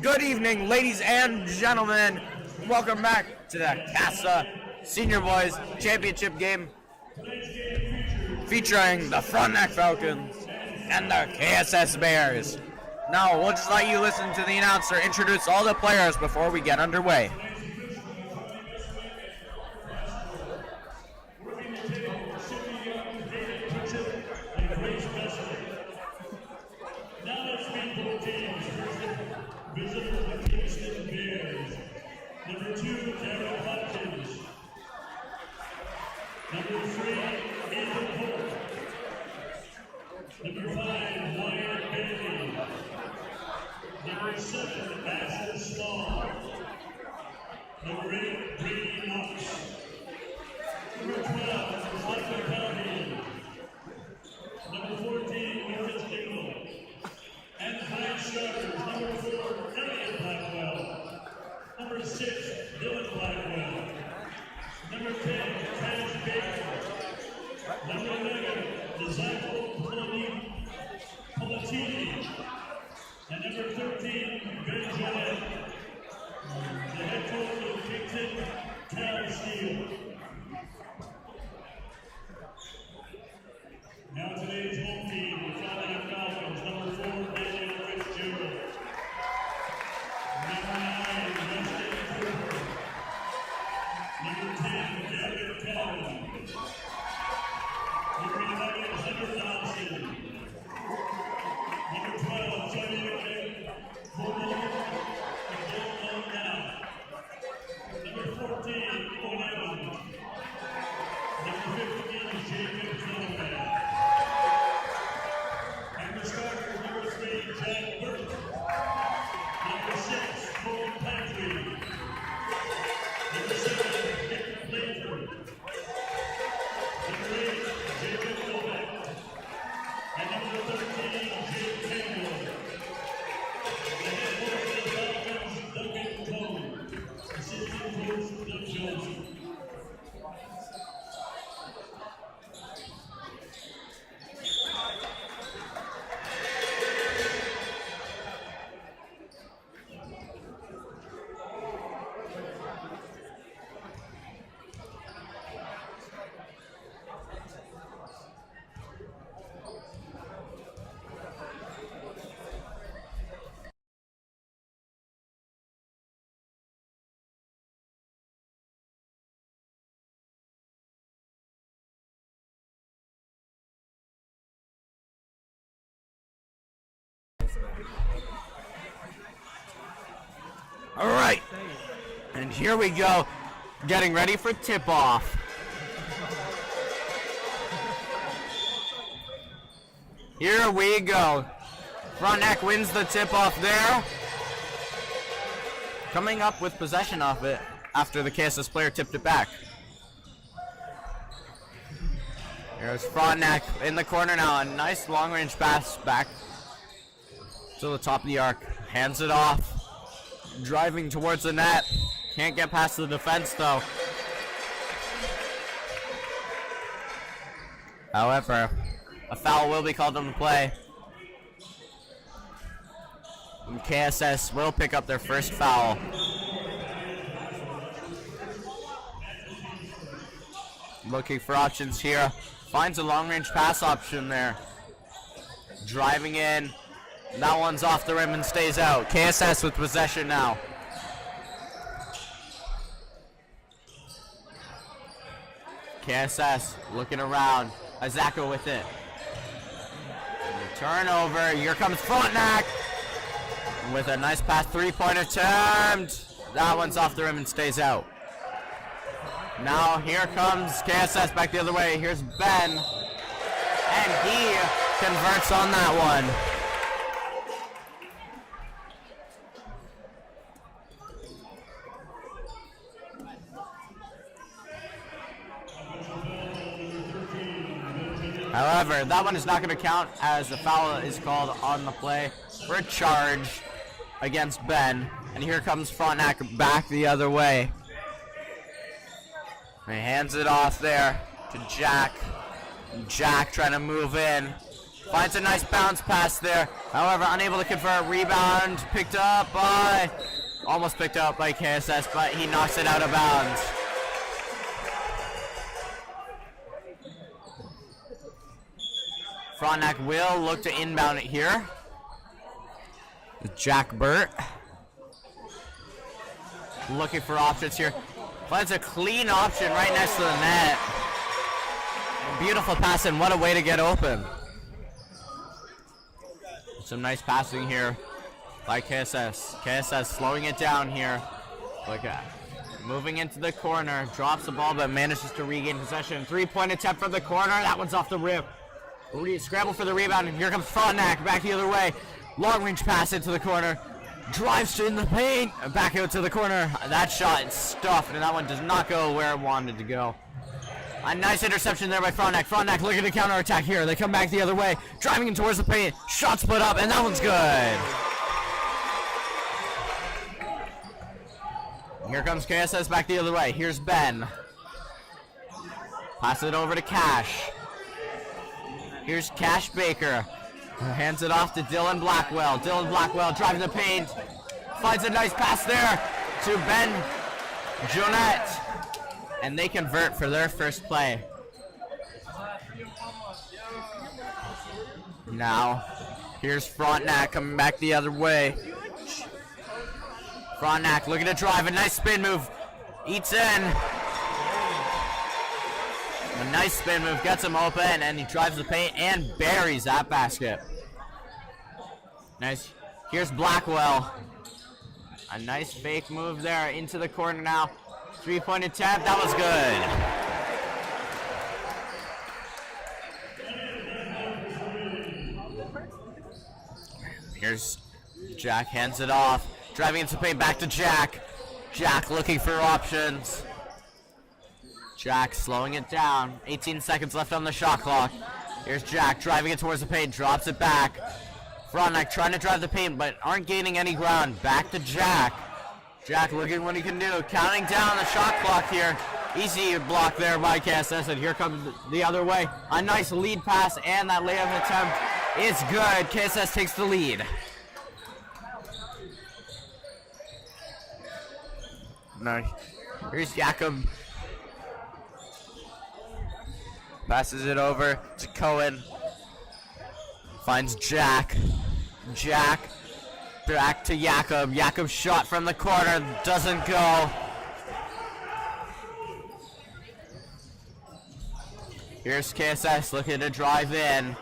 Good evening, ladies and gentlemen. Welcome back to the KASSAA Senior Boys Championship game featuring the Frontenac Falcons and the KSS Bears. Now, we'll just let you listen to the announcer introduce all the players before we get underway. Number 2, Carol Hopkins. Number 3, Ethan Holt. Number 5, Wyatt Bailey. Number 7, Asher Small. Number 8, Brady Knox. Number 12, Michael Calhoun. Number 14, Lucas Dingle. And high starters, number 4, Elliot Blackwell. Number 6, Dylan Blackwell. Number 10, Travis Baker. Number 11, Desirable Palatini. And number 13, Ben Gillette. The head coach of Kingston, Cal Steele. Now today's home team, the Frontenac Falcons, number 4, Daniel Fitzgerald. Number 9, Justin Cooper. Number 10, Gavin Calvin. Number 11, Hunter Dawson. Number 12, Johnny Coleman and Bill now. Number 14, Owen Evans. Number 15, Jacob Zellman. And the starters, number 3, Jack Burke. Number 6, Cole Patrick. Number 7, Nick Blanford. Number 8, Jacob Novak. And number 13, Jake Campbell. The head coach of the Falcons, Duncan Cone. Assistant coach, Doug Johnson. All right, and here we go, getting ready for tip-off. Here we go. Frontenac wins the tip-off there. Coming up with possession of it after the KSS player tipped it back. Here's Frontenac in the corner now. A nice long-range pass back to the top of the arc. Hands it off. Driving towards the net. Can't get past the defense though. However, a foul will be called on the play. And KSS will pick up their first foul. Looking for options here. Finds a long-range pass option there. Driving in. That one's off the rim and stays out. KSS with possession now. KSS looking around. Azaka with it. Turnover. Here comes Frontenac with a nice pass, three-point attempt. That one's off the rim and stays out. Now here comes KSS back the other way. Here's Ben. And he converts on that one. However, that one is not going to count as the foul is called on the play for a charge against Ben. And here comes Frontenac back the other way. He hands it off there to Jack. Jack trying to move in. Finds a nice bounce pass there. However, unable to convert. Rebound picked up by, almost picked up by KSS, but he knocks it out of bounds. Frontenac will look to inbound it here. Jack Burt looking for options here. Finds a clean option right next to the net. Beautiful pass, and what a way to get open. Some nice passing here by KSS. KSS slowing it down here. Look at moving into the corner, drops the ball but manages to regain possession. 3-point attempt from the corner. That one's off the rip. Scramble for the rebound, and here comes Frontenac back the other way. Long range pass into the corner. Drives in the paint. Back out to the corner. That shot is stuffed, and that one does not go where it wanted to go. A nice interception there by Frontenac. Frontenac looking to counterattack here. They come back the other way. Driving in towards the paint. Shot split up, and that one's good. Here comes KSS back the other way. Here's Ben. Pass it over to Cash. Here's Cash Baker. Hands it off to Dylan Blackwell. Dylan Blackwell driving the paint. Finds a nice pass there to Ben Jonette. And they convert for their first play. Now, here's Frontenac coming back the other way. Frontenac looking to drive. A nice spin move. Eats in. A nice spin move. Gets him open. And he drives the paint and buries that basket. Nice. Here's Blackwell. A nice fake move there into the corner now. 3-point attempt. That was good. Here's Jack. Hands it off. Driving into paint. Back to Jack. Jack looking for options. Jack slowing it down. 18 seconds left on the shot clock. Here's Jack driving it towards the paint. Drops it back. Frontenac trying to drive the paint, but aren't gaining any ground. Back to Jack. Jack looking what he can do. Counting down the shot clock here. Easy block there by KSS, and here comes the other way. A nice lead pass, and that layup attempt is good. KSS takes the lead. Nice. Here's Jakob. Passes it over to Cohen. Finds Jack. Jack. Back to Jakob. Jakob's shot from the corner doesn't go. Here's KSS looking to drive in.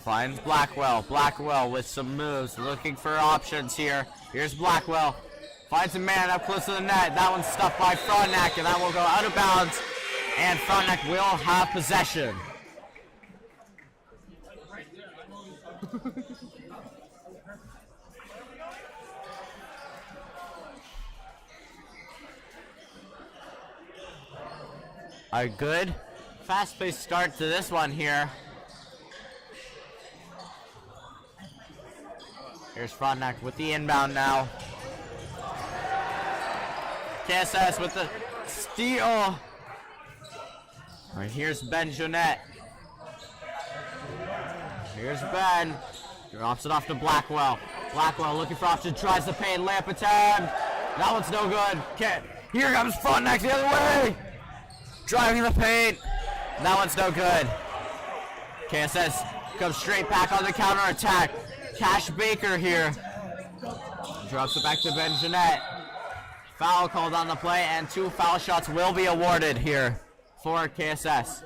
Finds Blackwell. Blackwell with some moves. Looking for options here. Here's Blackwell. Finds a man up close to the net. That one's stuffed by Frontenac, and that will go out of bounds. And Frontenac will have possession. A good fast-paced start to this one here. Here's Frontenac with the inbound now. KSS with the steal. All right, here's Ben Jonette. Here's Ben. Drops it off to Blackwell. Blackwell looking for option. Tries the paint. Layup attempt. That one's no good. Here comes Frontenac the other way. Driving the paint. That one's no good. KSS comes straight back on the counter attack. Cash Baker here. Drops it back to Ben Jonette. Foul called on the play, and 2 foul shots will be awarded here for KSS.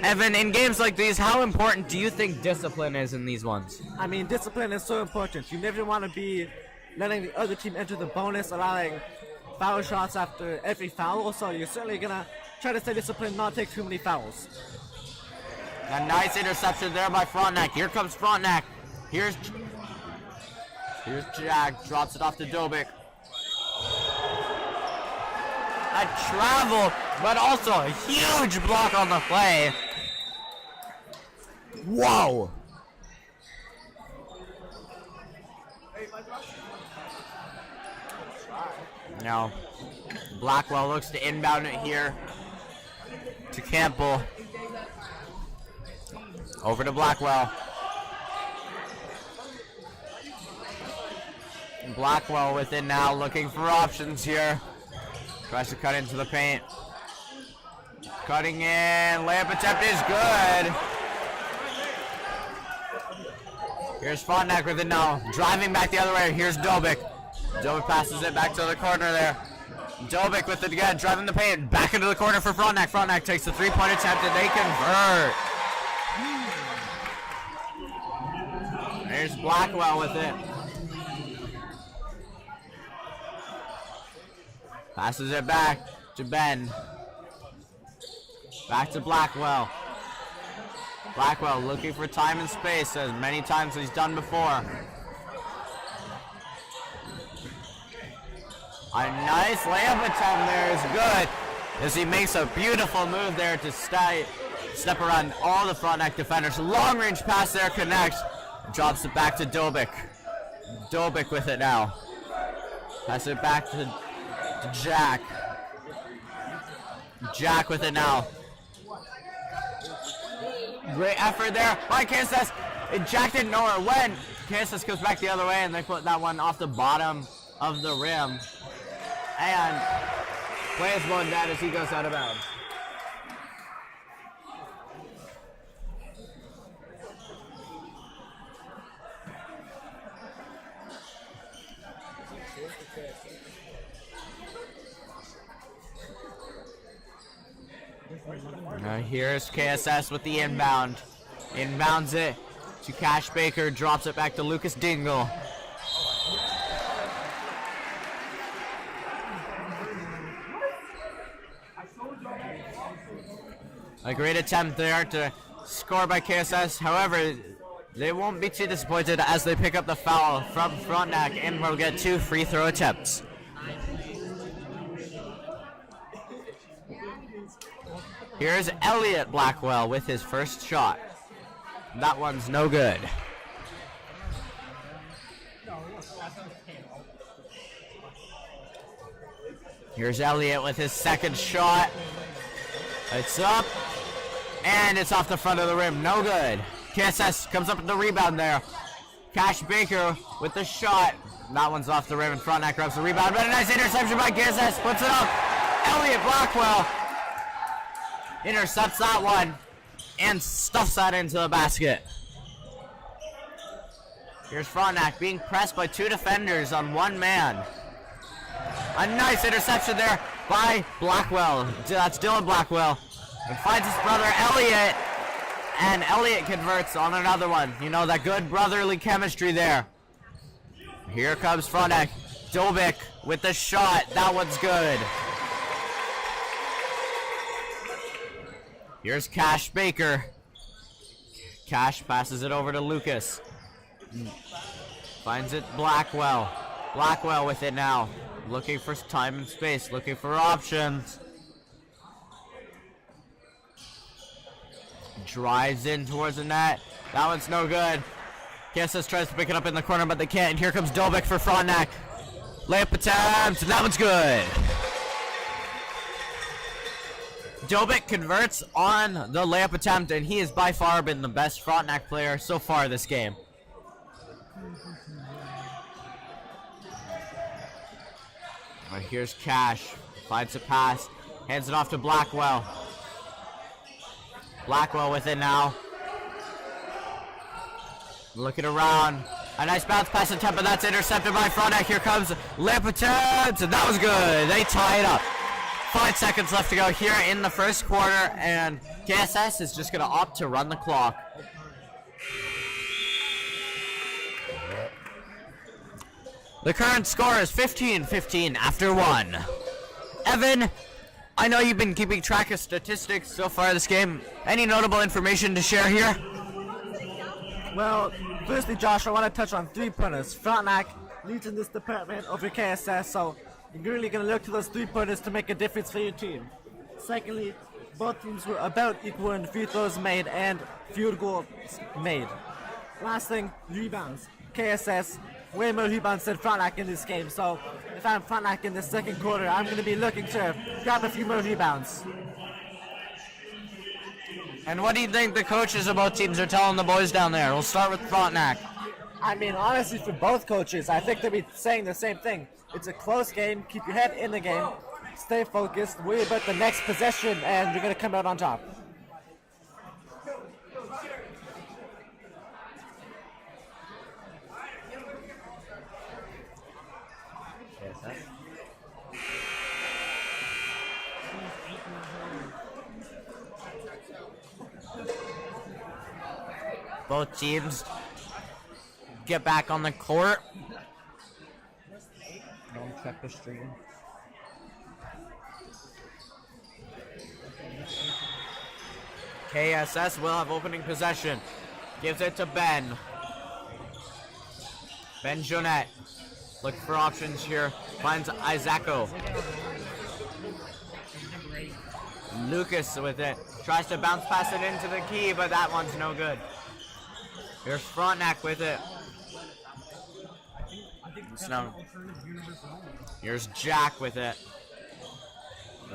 Evan, in games like these, how important do you think discipline is in these ones? I mean, discipline is so important. You never want to be letting the other team enter the bonus, allowing foul shots after every foul. So you're certainly going to try to stay disciplined, not take too many fouls. A nice interception there by Frontenac. Here comes Frontenac. Here's Jack. Drops it off to Dobik. A travel, but also a huge block on the play. Whoa! Now, Blackwell looks to inbound it here to Campbell. Over to Blackwell. Blackwell with it now, looking for options here. Tries to cut into the paint. Cutting in, layup attempt is good. Here's Frontenac with it now, driving back the other way. Here's Dobik. Dobik passes it back to the corner there. Dobik with it again, driving the paint, back into the corner for Frontenac. Frontenac takes the three-point attempt and they convert. There's Blackwell with it. Passes it back to Ben. Back to Blackwell. Blackwell looking for time and space as many times as he's done before. A nice layup attempt there is good as he makes a beautiful move there to step around all the Frontenac defenders. Long range pass there connects. Drops it back to Dobik. Dobik with it now. Pass it back to Jack. Jack with it now. Great effort there by KASSAA. Jack didn't know where it went. KASSAA goes back the other way and they put that one off the bottom of the rim. And plays one down as he goes out of bounds. Now here's KASSAA with the inbound. Inbounds it to Cash Baker, drops it back to Lucas Dingle. A great attempt there to score by KASSAA. However, they won't be too disappointed as they pick up the foul from Frontenac and will get 2 free throw attempts. Here's Elliot Blackwell with his first shot. That one's no good. Here's Elliot with his second shot. It's up, and it's off the front of the rim. No good. KASSAA comes up with the rebound there. Cash Baker with the shot. That one's off the rim, and Frontenac grabs the rebound. But a nice interception by KASSAA. Puts it up. Elliot Blackwell intercepts that one and stuffs that into the basket. Here's Frontenac being pressed by 2 defenders on 1 man. A nice interception there by Blackwell. That's Dylan Blackwell. And finds his brother Elliot. And Elliot converts on another one. You know, that good brotherly chemistry there. Here comes Frontenac. Dobik with the shot. That one's good. Here's Cash Baker. Cash passes it over to Lucas. Finds it Blackwell. Blackwell with it now. Looking for time and space. Looking for options. Drives in towards the net. That one's no good. KASSAA tries to pick it up in the corner, but they can't. And here comes Dobik for Frontenac. Layup attempt, and that one's good. Dobik converts on the layup attempt, and he has by far been the best Frontenac player so far this game. Right, here's Cash. Finds a pass. Hands it off to Blackwell. Blackwell with it now. Looking around. A nice bounce pass attempt, but that's intercepted by Frontenac. Here comes layup attempt, and that was good. They tie it up. 5 seconds left to go here in the first quarter, and KASSAA is just going to opt to run the clock. The current score is 15-15 after 1. Evan, I know you've been keeping track of statistics so far this game. Any notable information to share here? Well, firstly, Josh, I want to touch on 3-pointers. Frontenac leads in this department over KASSAA, so you're really going to look to those 3-pointers to make a difference for your team. Secondly, both teams were about equal in free throws made and field goals made. Last thing, rebounds. KASSAA way more rebounds than Frontenac in this game, so if if I'm Frontenac in the second quarter, I'm going to be looking to grab a few more rebounds. And what do you think the coaches of both teams are telling the boys down there? We'll start with Frontenac. I mean, honestly, for both coaches, I think they'll be saying the same thing. It's a close game. Keep your head in the game. Stay focused. Worry about the next possession, and you're going to come out on top. Both teams get back on the court. Don't check the stream. KSS will have opening possession. Gives it to Ben. Ben Jonette. Looking for options here. Finds Isacco. Lucas with it. Tries to bounce pass it into the key, but that one's no good. Here's Frontenac with it. Here's Jack with it.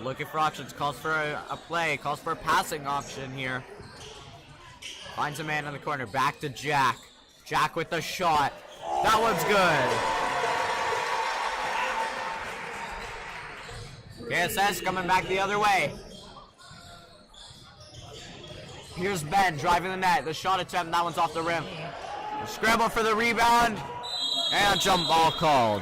Looking for options. Calls for a play. Calls for a passing option here. Finds a man in the corner. Back to Jack. Jack with the shot. That one's good. KSS coming back the other way. Here's Ben driving the net. The shot attempt, that one's off the rim. Scramble for the rebound. And a jump ball called.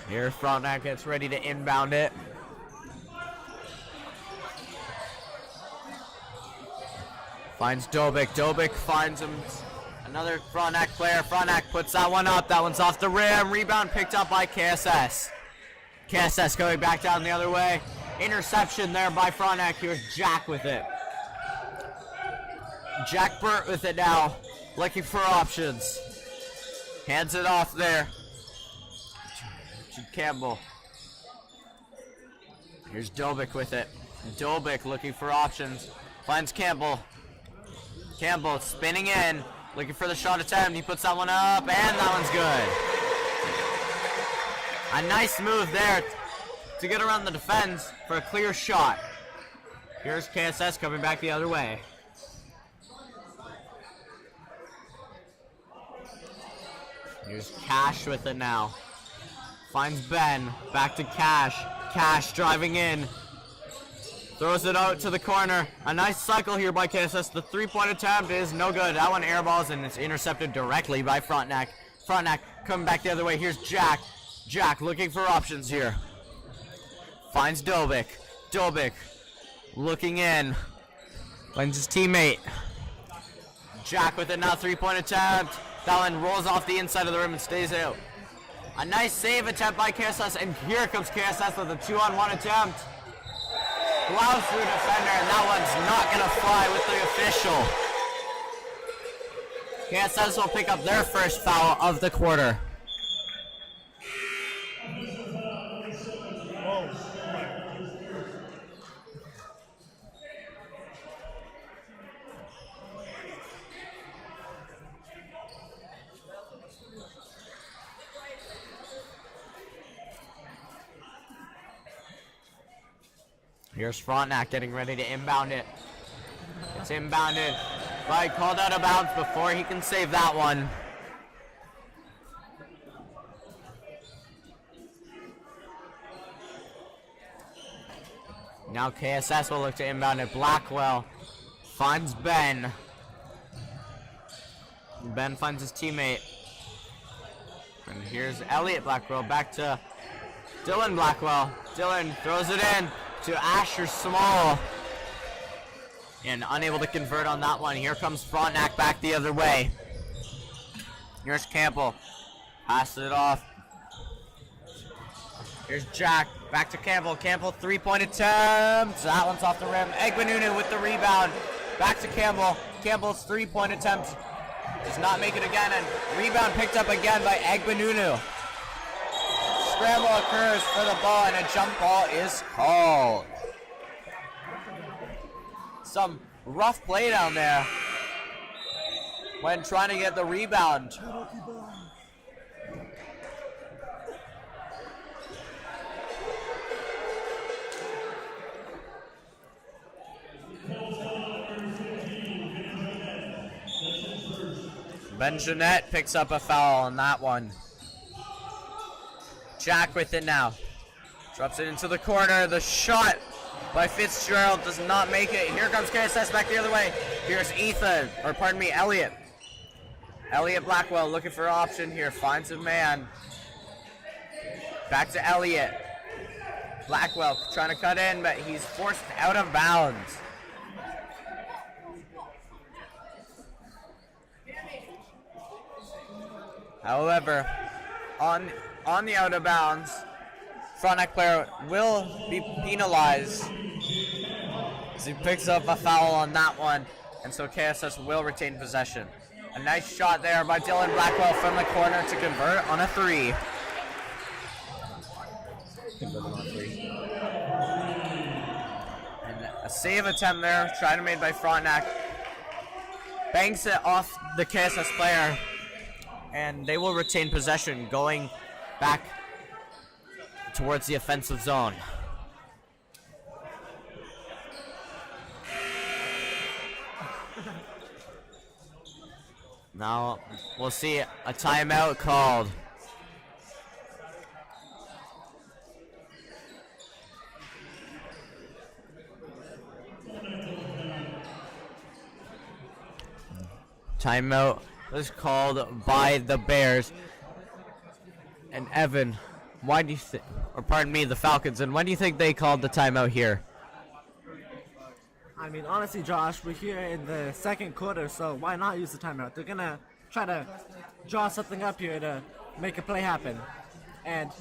Here Frontenac gets ready to inbound it. Finds Dobik. Dobik finds him. Another Frontenac player. Frontenac puts that one up. That one's off the rim. Rebound picked up by KSS. KSS going back down the other way. Interception there by Frontenac. Here's Jack with it. Jack Burt with it now. Looking for options. Hands it off there. Campbell. Here's Dobik with it. Dobik looking for options. Finds Campbell. Campbell spinning in. Looking for the shot attempt. He puts that one up, and that one's good. A nice move there to get around the defense for a clear shot. Here's KSS coming back the other way. Here's Cash with it now. Finds Ben. Back to Cash. Cash driving in. Throws it out to the corner. A nice cycle here by KSS. The three-point attempt is no good. That one airballs, and it's intercepted directly by Frontenac. Frontenac coming back the other way. Here's Jack. Jack looking for options here. Finds Dobik. Dobik looking in. Finds his teammate. Jack with it now. Three-point attempt. That one rolls off the inside of the rim and stays out. A nice save attempt by KSS, and here comes KSS with a 2-on-1 attempt. Plows through defender, and that one's not going to fly with the official. KSS will pick up their first foul of the quarter. Here's Frontenac getting ready to inbound it. It's inbounded. But called out of bounds before he can save that one. Now KSS will look to inbound it. Blackwell finds Ben. Ben finds his teammate. And here's Elliot Blackwell back to Dylan Blackwell. Dylan throws it in to Asher Small. And unable to convert on that one. Here comes Frontenac back the other way. Here's Campbell. Passes it off. Here's Jack. Back to Campbell. Campbell three-point attempt. That one's off the rim. Egbenunen with the rebound. Back to Campbell. Campbell's three-point attempt does not make it again, and rebound picked up again by Egbenunu. Scramble occurs for the ball, and a jump ball is called. Some rough play down there when trying to get the rebound. Ben Jeanette picks up a foul on that one. Jack with it now. Drops it into the corner. The shot by Fitzgerald does not make it. Here comes KSS back the other way. Here's Elliot. Elliot Blackwell looking for an option here. Finds a man. Back to Elliot. Blackwell trying to cut in, but he's forced out of bounds. However, on the out of bounds, Frontenac player will be penalized as he picks up a foul on that one, and so KSS will retain possession. A nice shot there by Dylan Blackwell from the corner to convert on a three. And a save attempt there, trying to made by Frontenac. Banks it off the KSS player, and they will retain possession going back towards the offensive zone. Now we'll see a timeout called. Timeout was called by the Bears. And Evan, why do you think, or pardon me, the Falcons, and when do you think they called the timeout here? I mean, honestly, Josh, we're here in the second quarter, so why not use the timeout? They're gonna try to draw something up here to make a play happen. And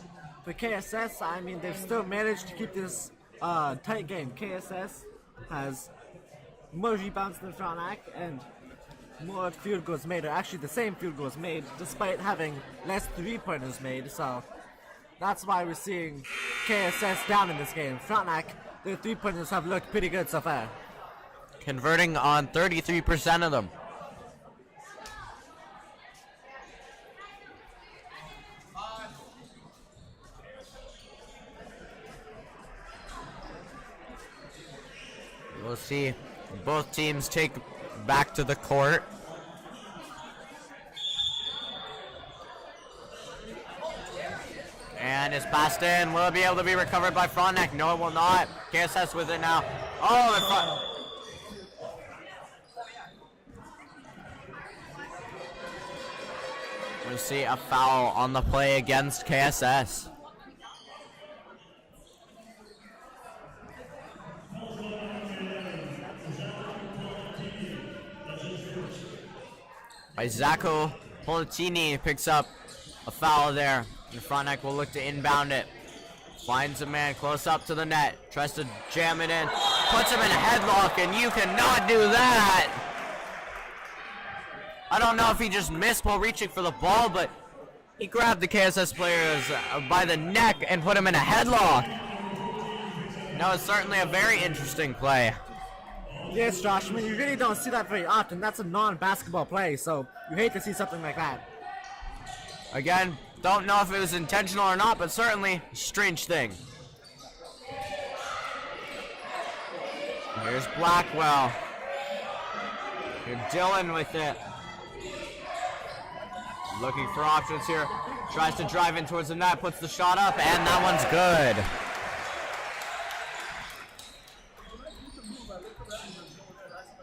for KSS, I mean, they've still managed to keep this tight game. KSS has more rebounds than Frontenac and more field goals made, or actually the same field goals made, despite having less three-pointers made. So that's why we're seeing KSS down in this game. Frontenac, their three-pointers have looked pretty good so far. Converting on 33% of them. We'll see both teams take back to the court. And it's passed in. Will it be able to be recovered by Frontenac? No, it will not. KSS with it now. Oh, in front. We see a foul on the play against KSS. Isacco Politini picks up a foul there. And Frontenac will look to inbound it. Finds a man close up to the net. Tries to jam it in. Puts him in a headlock, and you cannot do that. I don't know if he just missed while reaching for the ball, but he grabbed the KSS players by the neck and put him in a headlock. That was certainly a very interesting play. Yes, Josh, I mean, you really don't see that very often. That's a non-basketball play, so you hate to see something like that. Again, don't know if it was intentional or not, but certainly a strange thing. Here's Blackwell. Here's Dylan with it. Looking for options here. Tries to drive in towards the net, puts the shot up, and that one's good.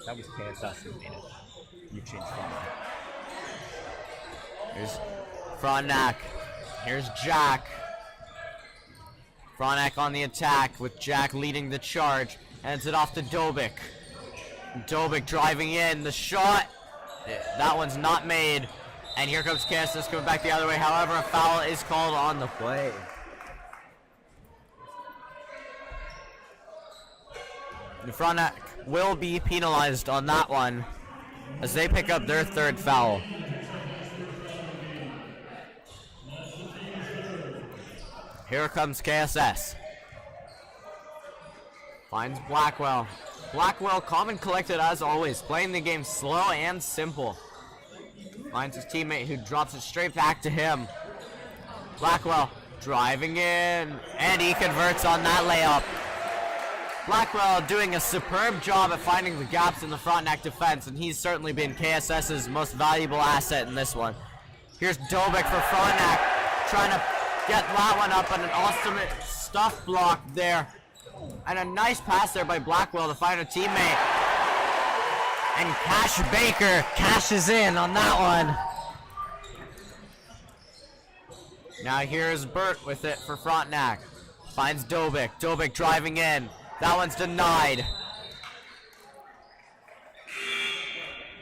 That was KSS who made it. You changed Frontenac. Here's Frontenac. Here's Jack. Frontenac on the attack with Jack leading the charge. Hands it off to Dobik. Dobik driving in. The shot. That one's not made. And here comes KSS coming back the other way. However, a foul is called on the play. Frontenac will be penalized on that one as they pick up their third foul. Here comes KSS. Finds Blackwell. Blackwell, calm and collected as always, playing the game slow and simple. Finds his teammate who drops it straight back to him. Blackwell driving in, and he converts on that layup. Blackwell doing a superb job at finding the gaps in the Frontenac defense, and he's certainly been KSS's most valuable asset in this one. Here's Dobik for Frontenac, trying to get that one up, and an ultimate stuff block there. And a nice pass there by Blackwell to find a teammate. And Cash Baker cashes in on that one. Now here's Burt with it for Frontenac. Finds Dobik. Dobik driving in. That one's denied.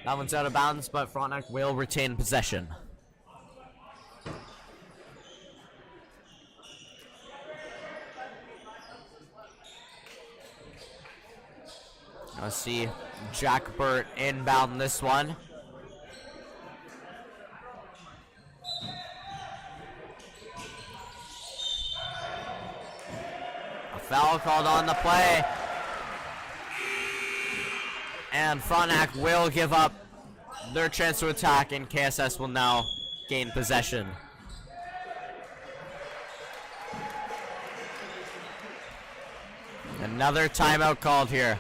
That one's out of bounds, but Frontenac will retain possession. Let's see Jack Burt inbound this one. A foul called on the play. And Frontenac will give up their chance to attack, and KSS will now gain possession. Another timeout called here.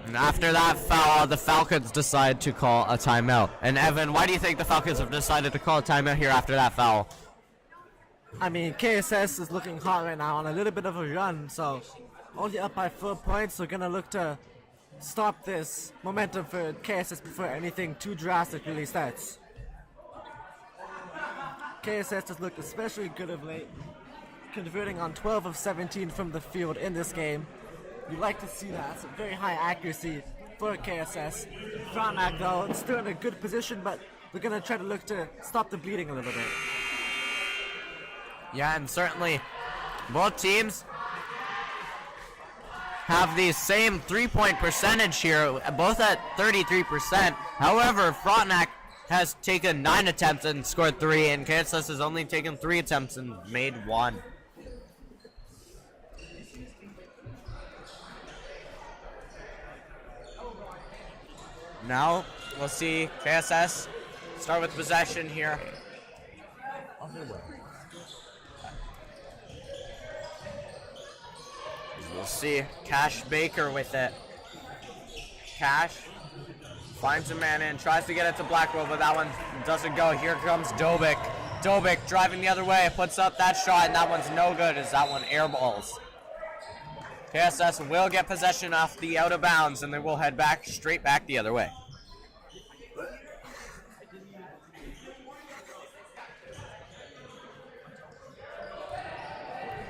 And after that foul, the Falcons decide to call a timeout. And Evan, why do you think the Falcons have decided to call a timeout here after that foul? I mean, KSS is looking hot right now on a little bit of a run, so only up by 4 points. So gonna look to stop this momentum for KSS before anything too drastic really starts. KSS has looked especially good of late, converting on 12 of 17 from the field in this game. You like to see that. It's a very high accuracy for KSS. Frontenac, though, it's still in a good position, but we're going to try to look to stop the bleeding a little bit. Yeah, and certainly both teams have the same three-point percentage here, both at 33%. However, Frontenac has taken 9 attempts and scored 3, and KSS has only taken 3 attempts and made 1. Now, we'll see KSS start with possession here. We'll see Cash Baker with it. Cash finds a man in, tries to get it to Blackwell, but that one doesn't go. Here comes Dobik. Dobik driving the other way, puts up that shot, and that one's no good as that one airballs. KSS will get possession off the out of bounds, and they will head back, straight back the other way.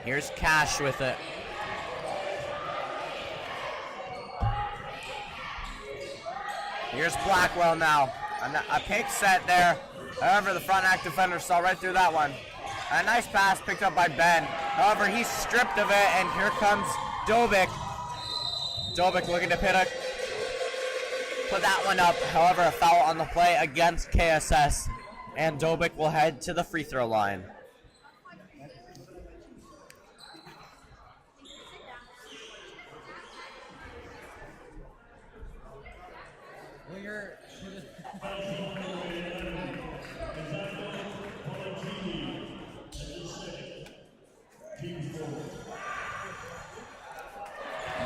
Here's Cash with it. Here's Blackwell now. A pick set there. However, the Frontenac defender saw right through that one. A nice pass picked up by Ben. However, he's stripped of it, and here comes Dobik. Dobik looking to put that one up. However, a foul on the play against KSS, and Dobik will head to the free throw line.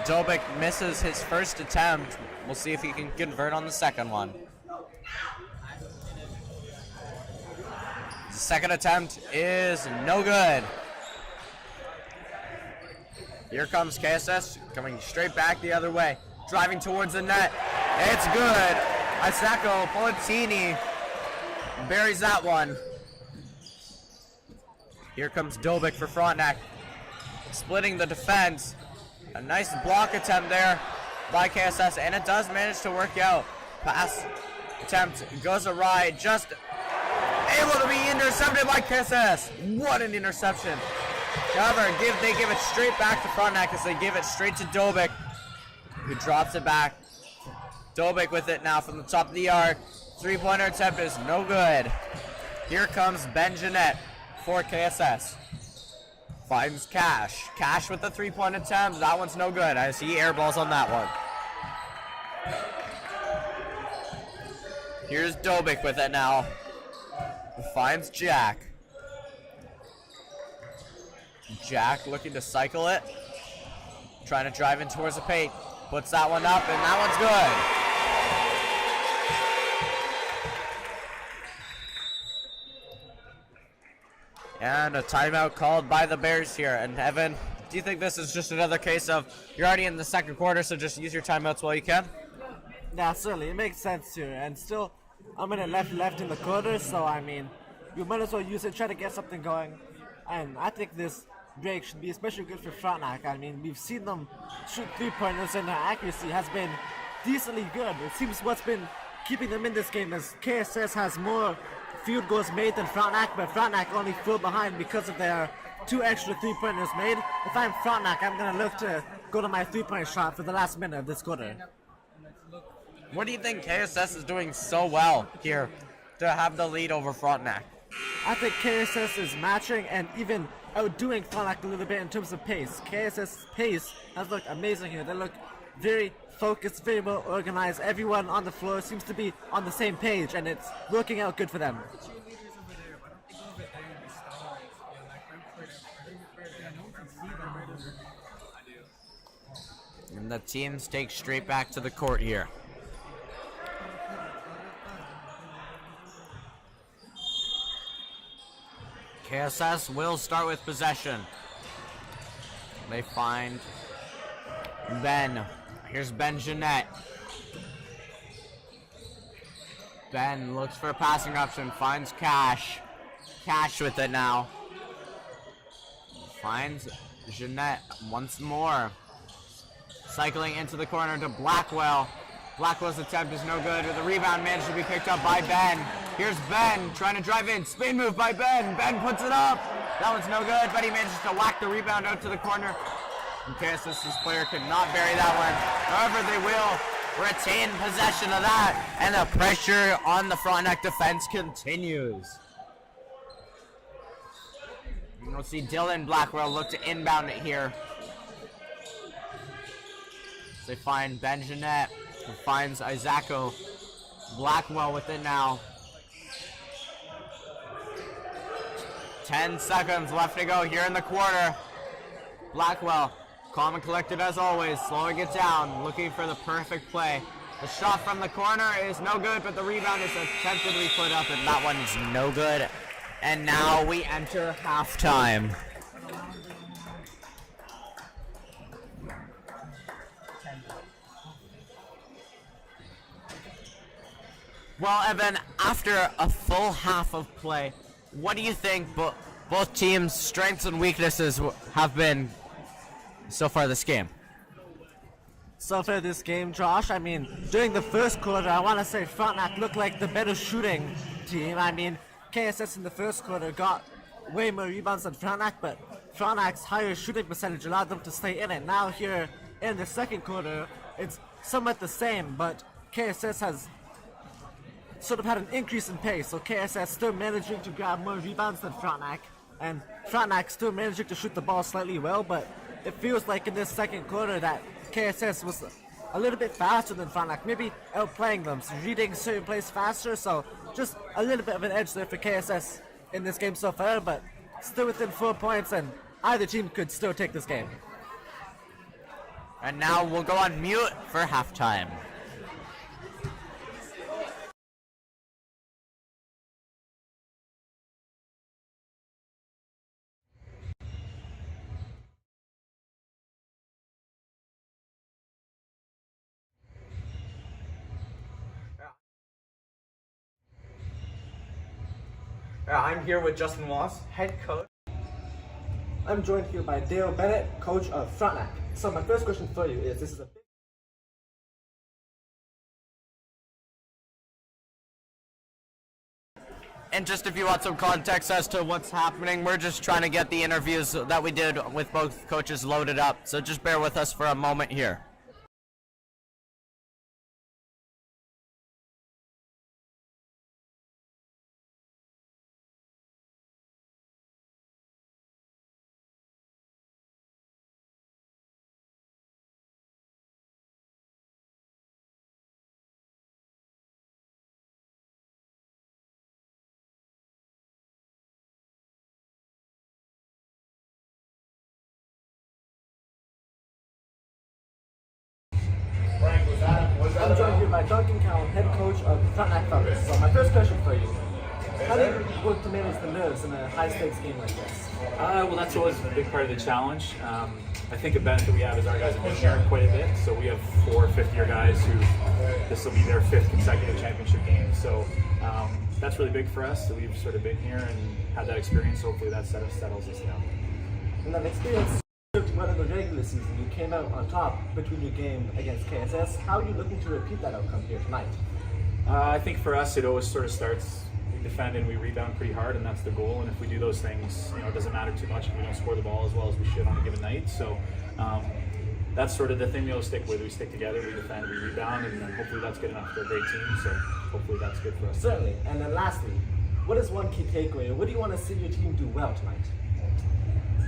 Dobik misses his first attempt. We'll see if he can convert on the second one. The second attempt is no good. Here comes KSS, coming straight back the other way. Driving towards the net. It's good. Isako Politini buries that one. Here comes Dobik for Frontenac, splitting the defense. A nice block attempt there by KSS, and it does manage to work out. Pass attempt goes awry, just able to be intercepted by KASSAA. What an interception. However, they give it straight back to Frontenac as they give it straight to Dobik, who drops it back. Dobik with it now from the top of the arc. Three-pointer attempt is no good. Here comes Ben Jeanette for KASSAA. Finds Cash. Cash with the three-point attempt. That one's no good. I see air balls on that one. Here's Dobik with it now. Finds Jack. Jack looking to cycle it. Trying to drive in towards the paint. Puts that one up, and that one's good. And a timeout called by the Bears here. And Evan, do you think this is just another case of you're already in the second quarter, so just use your timeouts while you can? Yeah, certainly. It makes sense here. And still, a minute left in the quarter, so I mean, you might as well use it, try to get something going. And I think this break should be especially good for Frontenac. I mean, we've seen them shoot three-pointers and their accuracy has been decently good. It seems what's been keeping them in this game is KASSAA has more field goals made than Frontenac, but Frontenac only fell behind because of their 2 extra three-pointers made. If I'm Frontenac, I'm going to look to go to my three-point shot for the last minute of this quarter. What do you think KASSAA is doing so well here to have the lead over Frontenac? I think KASSAA is matching and even outdoing Frontenac a little bit in terms of pace. KASSAA's pace has looked amazing here. They look very focused, very well organized. Everyone on the floor seems to be on the same page, and it's working out good for them. And the teams take straight back to the court here. KASSAA will start with possession. They find Ben. Here's Ben Jeanette. Ben looks for a passing option, finds Cash. Cash with it now. Finds Jeanette once more. Cycling into the corner to Blackwell. Blackwell's attempt is no good. The rebound managed to be picked up by Ben. Here's Ben trying to drive in. Spin move by Ben. Ben puts it up. That one's no good, but he manages to whack the rebound out to the corner. And KASSAA's player could not bury that one. However, they will retain possession of that. And the pressure on the Frontenac defense continues. You'll see Dylan Blackwell look to inbound it here. They find Ben Jeanette, who finds Isacco. Blackwell with it now. 10 seconds left to go here in the quarter. Blackwell, calm and collected as always, slowing it down, looking for the perfect play. The shot from the corner is no good, but the rebound is attempted to be put up, and that one is no good. And now we enter halftime. Well, Evan, after a full half of play, what do you think both teams' strengths and weaknesses have been so far this game? So far this game, Josh, I mean, during the first quarter, I want to say Frontenac looked like the better shooting team. I mean, KASSAA in the first quarter got way more rebounds than Frontenac, but Frontenac's higher shooting percentage allowed them to stay in it. Now here in the second quarter, it's somewhat the same, but KASSAA has sort of had an increase in pace, so KASSAA still managing to grab more rebounds than Frontenac, and Frontenac still managing to shoot the ball slightly well, but it feels like in this second quarter that KASSAA was a little bit faster than Frontenac, maybe outplaying them, so reading certain plays faster, so just a little bit of an edge there for KASSAA in this game so far, but still within 4 points, and either team could still take this game. And now we'll go on mute for halftime. I'm here with Justin Wallace, head coach. I'm joined here by Dale Bennett, coach of Frontenac. So my first question for you is, this is a big And just if you want some context as to what's happening, we're just trying to get the interviews that we did with both coaches loaded up. So just bear with us for a moment here. I'm joined here by Duncan Cowan, head coach of Frontenac Thunder. So my first question for you, how do you work to manage the nerves in a high-stakes game like this? Well, that's always a big part of the challenge. I think a benefit we have is our guys have been here quite a bit. So we have 4 fifth-year guys who this will be their 5th consecutive championship game. So that's really big for us that we've sort of been here and had that experience. Hopefully that settles us down. And that experience went in the regular season. You came out on top between your game against KSS. How are you looking to repeat that outcome here tonight? I think for us it always sort of starts, we defend and we rebound pretty hard, and that's the goal. And if we do those things, it doesn't matter too much if we don't score the ball as well as we should on a given night. So that's sort of the thing we always stick with. We stick together, we defend, we rebound, and then hopefully that's good enough for a great team. So hopefully that's good for us. Certainly. And then lastly, what is one key takeaway? What do you want to see your team do well tonight?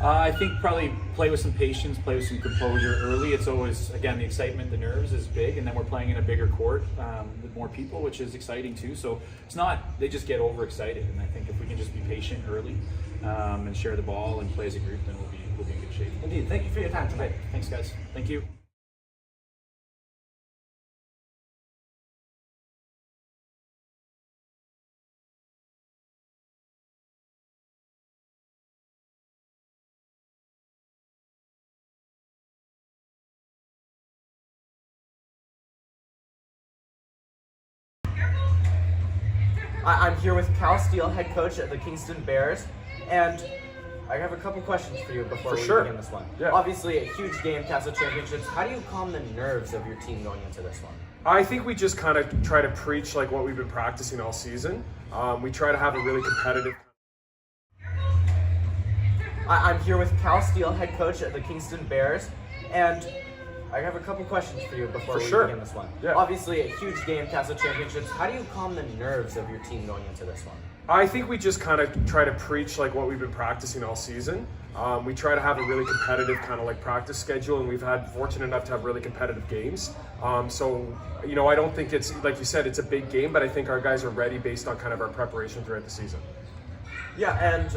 I think probably play with some patience, play with some composure early. It's always, again, the excitement, the nerves is big, and then we're playing in a bigger court with more people, which is exciting too. So it's not, they just get overexcited, and I think if we can just be patient early and share the ball and play as a group, then we'll be in good shape. Indeed. Thank you for your time tonight. Thanks, guys. Thank you. I'm here with Cal Steele, head coach at the Kingston Bears, and I have a couple questions for you before we begin this one. Yeah. Obviously, a huge game, KASSAA Championships. How do you calm the nerves of your team going into this one? I think we just kind of try to preach like what we've been practicing all season. We try to have a really competitive. I'm here with Cal Steele, head coach at the Kingston Bears, and I have a couple questions for you before we begin this one. Yeah. Obviously, a huge game, KASSAA Championships. How do you calm the nerves of your team going into this one? I think we just kind of try to preach like what we've been practicing all season. We try to have a really competitive kind of like practice schedule, and we've had fortunate enough to have really competitive games. So, I don't think it's, like you said, it's a big game, but I think our guys are ready based on kind of our preparation throughout the season. Yeah, and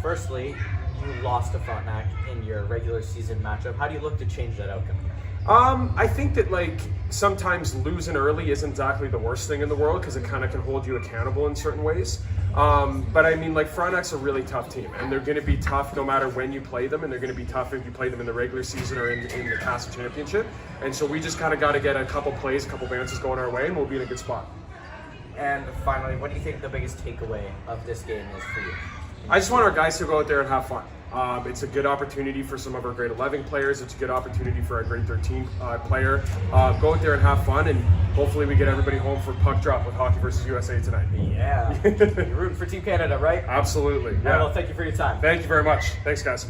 firstly, you lost to Frontenac in your regular season matchup. How do you look to change that outcome? I think that sometimes losing early isn't exactly the worst thing in the world because it kind of can hold you accountable in certain ways. But I mean, Frontenac's a really tough team, and they're going to be tough no matter when you play them, and they're going to be tough if you play them in the regular season or in the KASSAA Championship. And so we just kind of got to get a couple plays, a couple bounces going our way, and we'll be in a good spot. And finally, what do you think the biggest takeaway of this game is for you? I just want our guys to go out there and have fun. It's a good opportunity for some of our grade 11 players. It's a good opportunity for our grade 13 player. Go out there and have fun, and hopefully we get everybody home for puck drop with Hockey versus USA tonight. Yeah. You're rooting for Team Canada, right? Absolutely. Yeah. Well, thank you for your time. Thank you very much. Thanks, guys.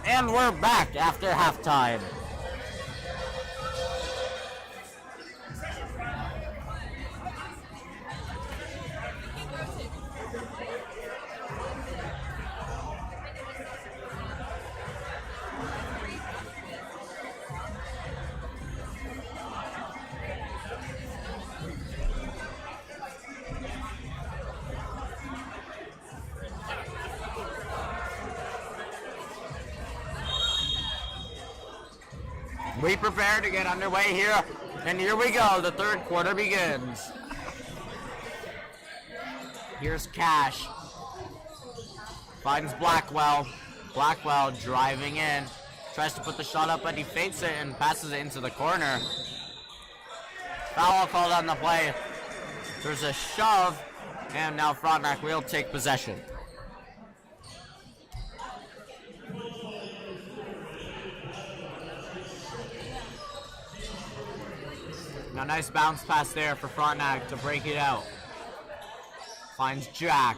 And we're back after halftime. We prepare to get underway here, and here we go. The third quarter begins. Here's Cash. Finds Blackwell. Blackwell driving in. Tries to put the shot up, but he fakes it and passes it into the corner. Foul called on the play. There's a shove, and now Frontenac will take possession. Now nice bounce pass there for Frontenac to break it out. Finds Jack.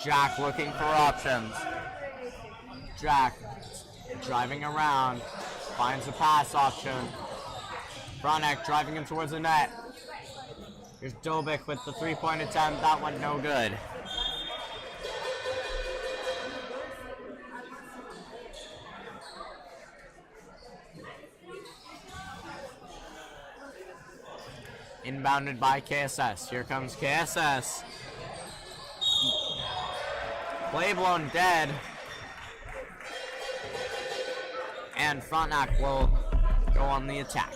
Jack looking for options. Jack driving around. Finds a pass option. Frontenac driving him towards the net. Here's Dobik with the three-point attempt. That one no good. Inbounded by KSS. Here comes KSS. Play blown dead. And Frontenac will go on the attack.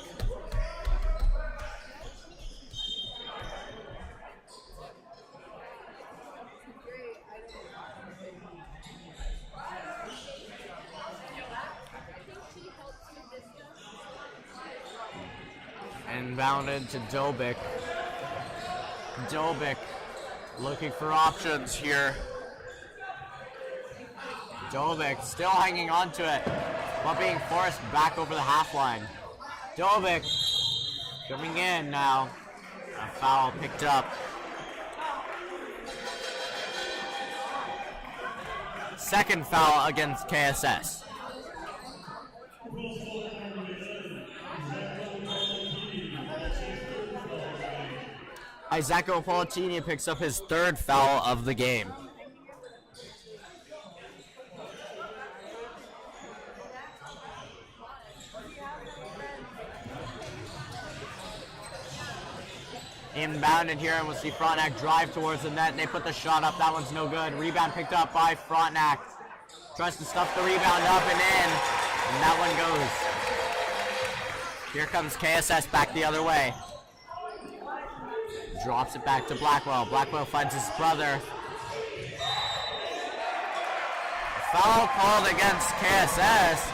Inbounded to Dobik. Dobik looking for options here. Dobik still hanging on to it, but being forced back over the half line. Dobik coming in now. A foul picked up. Second foul against KSS. Isacco Politini picks up his third foul of the game. Inbounded here, and we'll see Frontenac drive towards the net, and they put the shot up. That one's no good. Rebound picked up by Frontenac. Tries to stuff the rebound up and in, and that one goes. Here comes KSS back the other way. Drops it back to Blackwell. Blackwell finds his brother. Foul called against KSS.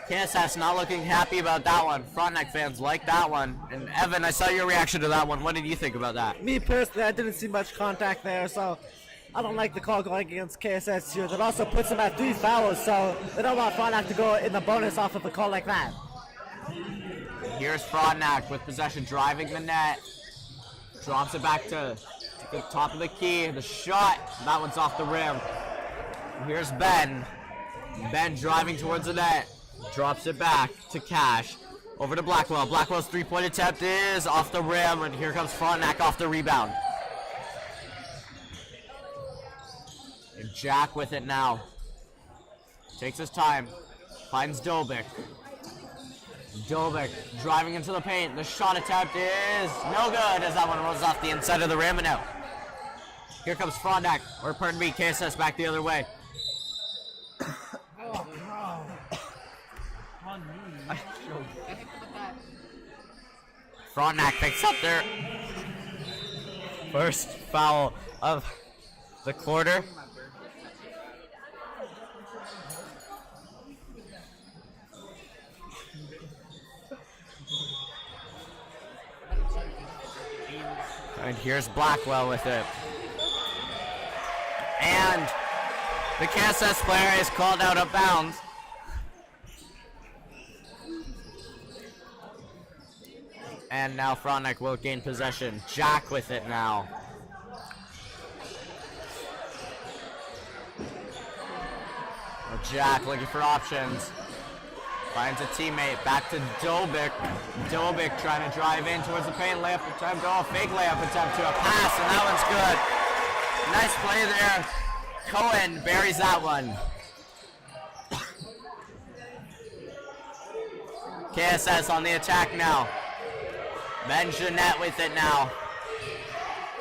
KSS not looking happy about that one. Frontenac fans like that one. And Evan, I saw your reaction to that one. What did you think about that? Me personally, I didn't see much contact there, so I don't like the call going against KSS here. That also puts them at 3 fouls, so they don't want Frontenac to go in the bonus off of a call like that. Here's Frontenac with possession, driving the net. Drops it back to the top of the key. The shot, that one's off the rim. Here's Ben. Ben driving towards the net. Drops it back to Cash. Over to Blackwell. Blackwell's three-point attempt is off the rim, and here comes Frontenac off the rebound. And Jack with it now. Takes his time. Finds Dobik. Dobik driving into the paint. The shot attempt is no good as that one rolls off the inside of the rim and out. Here comes Frontenac, or pardon me, KSS back the other way. Frontenac picks up their first foul of the quarter. And here's Blackwell with it. And the KSS player is called out of bounds. And now Frontenac will gain possession. Jack with it now. Jack looking for options. Finds a teammate. Back to Dobik. Dobik trying to drive in towards the paint. Layup attempt. Oh, fake layup attempt to a pass, and that one's good. Nice play there. Cohen buries that one. KSS on the attack now. Ben Jeanette with it now.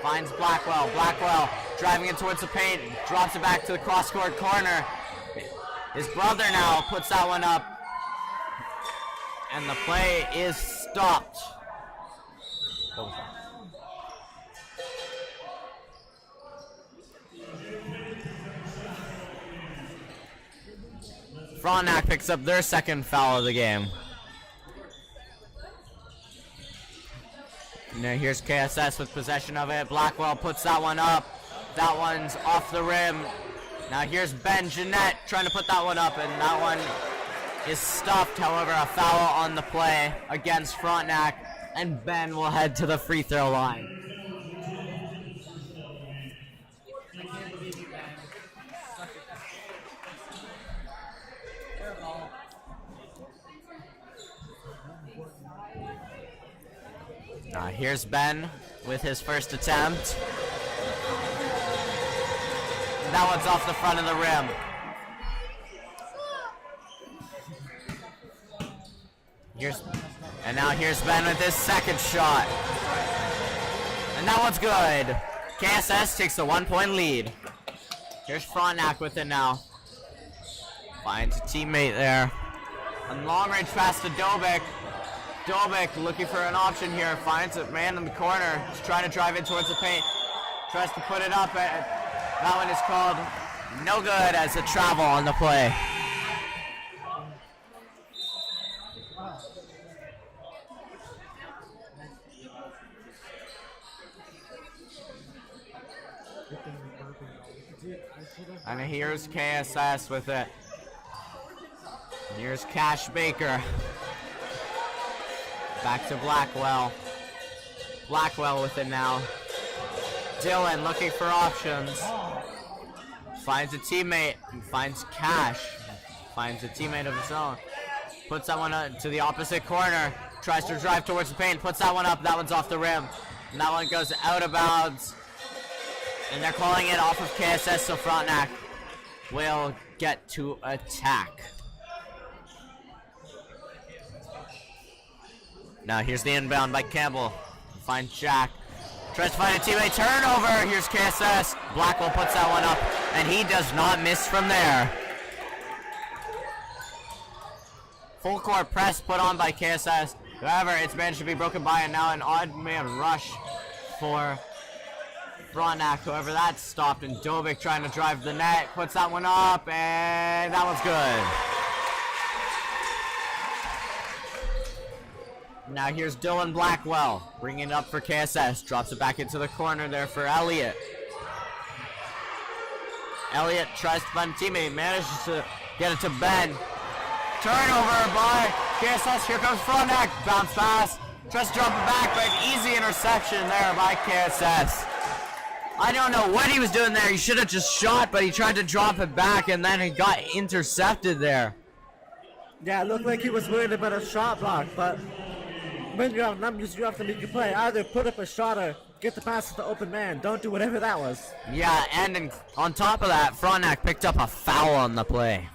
Finds Blackwell. Blackwell driving in towards the paint. Drops it back to the cross-court corner. His brother now puts that one up. And the play is stopped. Frontenac picks up their second foul of the game. Now here's KSS with possession of it. Blackwell puts that one up. That one's off the rim. Now here's Ben Jeanette trying to put that one up, and that one is stopped. However, a foul on the play against Frontenac, and Ben will head to the free throw line. Here's Ben with his first attempt. That one's off the front of the rim. Now here's Ben with his second shot. And that one's good. KSS takes a 1-point lead. Here's Frontenac with it now. Finds a teammate there. A long range pass to Dobik. Dobik looking for an option here. Finds a man in the corner. He's trying to drive in towards the paint. Tries to put it up. That one is called no good as a travel on the play. And here's KSS with it. Here's Cash Baker. Back to Blackwell. Blackwell with it now. Dylan looking for options. Finds a teammate. Finds Cash. Finds a teammate of his own. Puts that one to the opposite corner. Tries to drive towards the paint. Puts that one up. That one's off the rim. And that one goes out of bounds. And they're calling it off of KSS, so Frontenac will get to attack. Now here's the inbound by Campbell. Finds Jack. Tries to find a teammate. Turnover. Here's KSS. Blackwell puts that one up, and he does not miss from there. Full court press put on by KSS. However, it's managed to be broken by, and now an odd man rush for Frontenac. However, that's stopped, and Dobik trying to drive the net. Puts that one up, and that one's good. Now here's Dylan Blackwell, bringing it up for KSS. Drops it back into the corner there for Elliott. Elliott tries to find a teammate, manages to get it to Ben. Turnover by KSS. Here comes Frontenac. Bounce pass. Tries to drop it back, but easy interception there by KSS. I don't know what he was doing there. He should have just shot, but he tried to drop it back, and then he got intercepted there. Yeah, it looked like he was worried about a shot block, but when you have numbers, you have to make your play. Either put up a shot or get the pass to the open man. Don't do whatever that was. Yeah, and on top of that, Frontenac picked up a foul on the play.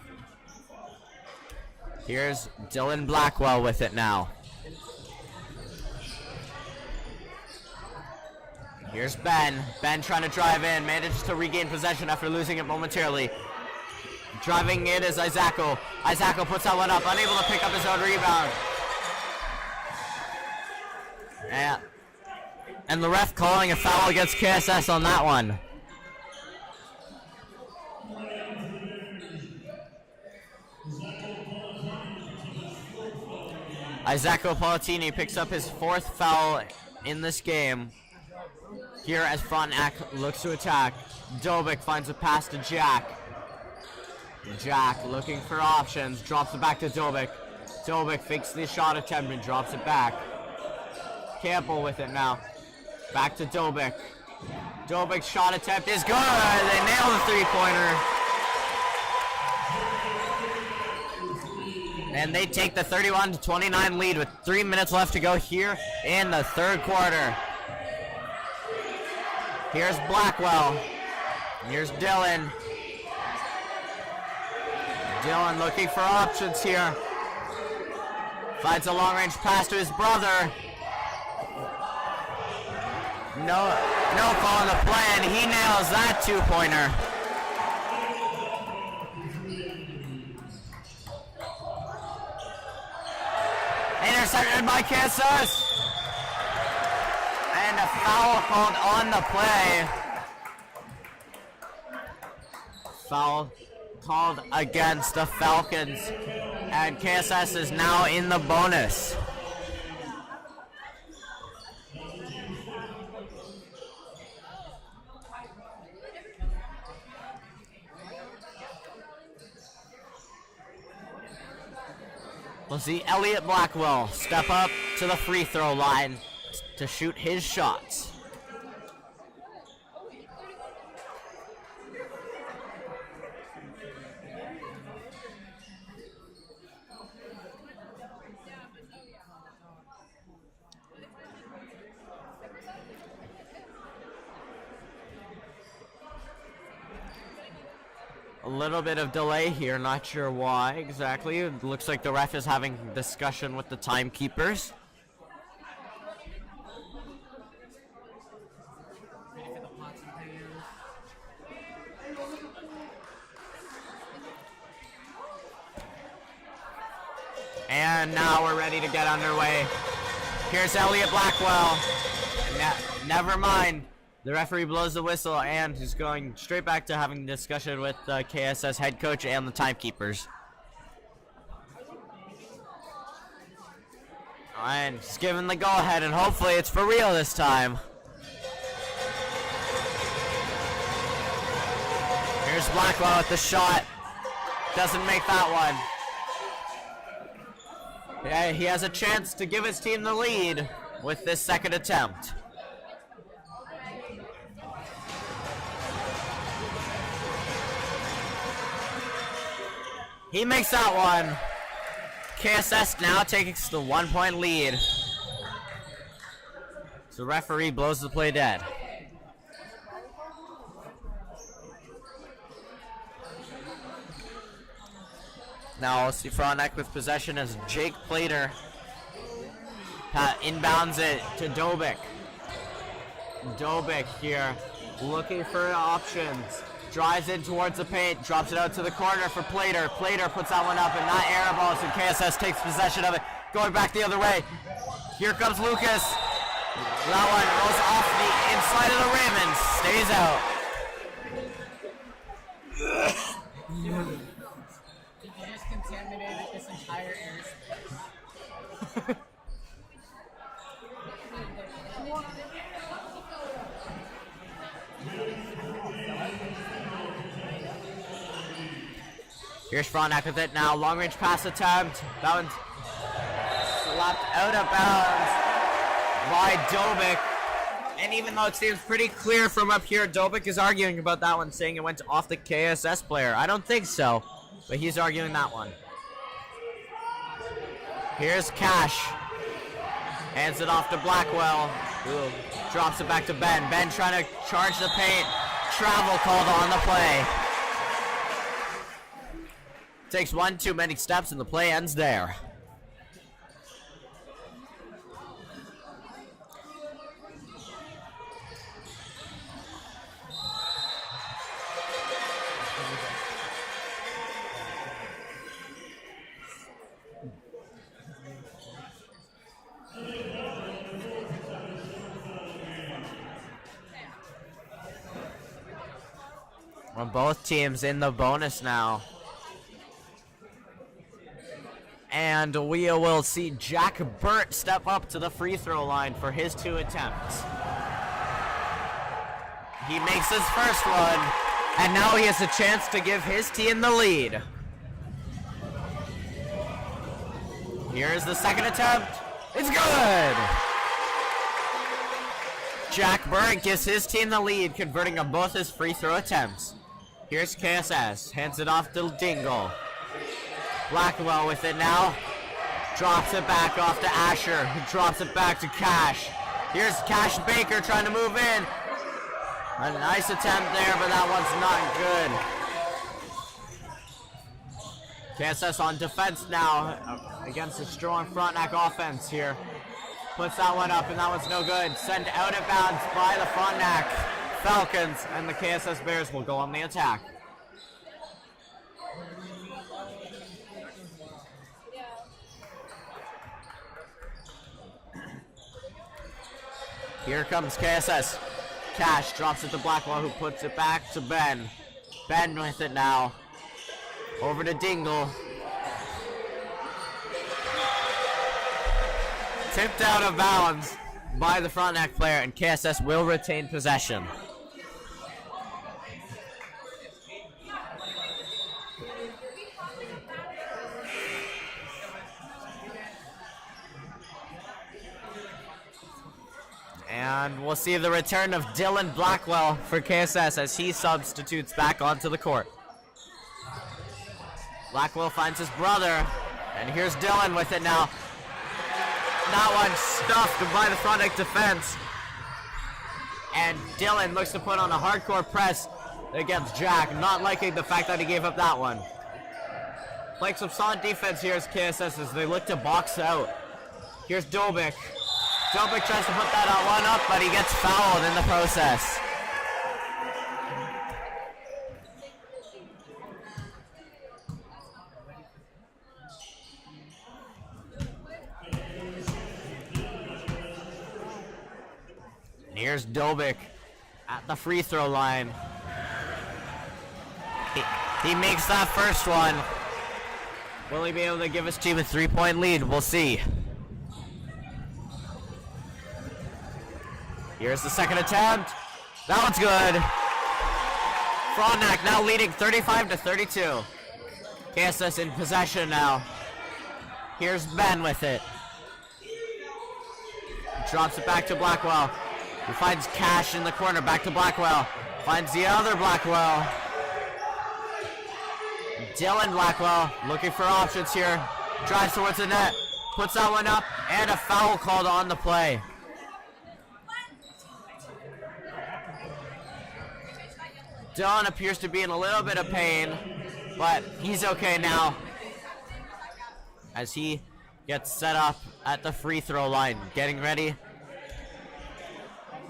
Here's Dylan Blackwell with it now. Here's Ben. Ben trying to drive in. Manages to regain possession after losing it momentarily. Driving in is Isako. Isako puts that one up. Unable to pick up his own rebound. And the ref calling a foul against KSS on that one. Isako Palatini picks up his fourth foul in this game. Here as Frontenac looks to attack. Dobik finds a pass to Jack. Jack looking for options. Drops it back to Dobik. Dobik fakes the shot attempt and drops it back. Campbell with it now. Back to Dobik. Dobik's shot attempt is good. They nail the three-pointer. And they take the 31-29 lead with 3 minutes left to go here in the third quarter. Here's Blackwell. Here's Dylan. Dylan looking for options here. Finds a long-range pass to his brother. No call on the play, and he nails that two-pointer. Intercepted by Kansas. And a foul called on the play. Foul called against the Falcons. And KSS is now in the bonus. We'll see Elliot Blackwell step up to the free throw line to shoot his shots. A little bit of delay here, not sure why exactly. It looks like the ref is having discussion with the timekeepers. And now we're ready to get underway. Here's Elliot Blackwell. Never mind. The referee blows the whistle and he's going straight back to having a discussion with the KSS head coach and the timekeepers. And he's giving the go-ahead, and hopefully it's for real this time. Here's Blackwell with the shot. Doesn't make that one. Yeah, he has a chance to give his team the lead with this second attempt. He makes that one. KSS now takes the 1-point lead. So referee blows the play dead. Now we'll see Frontenac with possession as Jake Plater inbounds it to Dobick. Dobick here looking for options. Drives in towards the paint, drops it out to the corner for Plater. Plater puts that one up and not air ball, so KSS takes possession of it. Going back the other way. Here comes Lucas. That one goes off the inside of the rim and stays out. You just contaminated this entire airspace. Here's Frontenac with it now. Long range pass attempt. That one's slapped out of bounds by Dobick. And even though it seems pretty clear from up here, Dobick is arguing about that one, saying it went off the KSS player. I don't think so, but he's arguing that one. Here's Cash. Hands it off to Blackwell. Ooh, drops it back to Ben. Ben trying to charge the paint. Travel called on the play. Takes one too many steps and the play ends there. Well, both teams in the bonus now. And we will see Jack Burt step up to the free throw line for his 2 attempts. He makes his first one, and now he has a chance to give his team the lead. Here's the second attempt. It's good! Jack Burt gives his team the lead, converting on both his free throw attempts. Here's KSS, hands it off to Dingle. Blackwell with it now. Drops it back off to Asher, who drops it back to Cash. Here's Cash Baker trying to move in. A nice attempt there, but that one's not good. KSS on defense now against the strong Frontenac offense here. Puts that one up, and that one's no good. Sent out of bounds by the Frontenac Falcons, and the KSS Bears will go on the attack. Here comes KSS. Cash drops it to Blackwell, who puts it back to Ben. Ben with it now. Over to Dingle. Tipped out of bounds by the Frontenac player, and KSS will retain possession. And we'll see the return of Dylan Blackwell for KSS as he substitutes back onto the court. Blackwell finds his brother, and here's Dylan with it now. That one stuffed by the Frontenac defense. And Dylan looks to put on a hardcore press against Jack, not liking the fact that he gave up that one. Playing some solid defense here as KSS as they look to box out. Here's Dobik. Dobik tries to put that one up, but he gets fouled in the process. And here's Dobik at the free throw line. He makes that first one. Will he be able to give his team a 3-point lead? We'll see. Here's the second attempt. That one's good. Frontenac now leading 35-32. KSS in possession now. Here's Ben with it. Drops it back to Blackwell. He finds Cash in the corner. Back to Blackwell. Finds the other Blackwell. Dylan Blackwell looking for options here. Drives towards the net. Puts that one up. And a foul called on the play. Don appears to be in a little bit of pain, but he's okay now as he gets set up at the free throw line, getting ready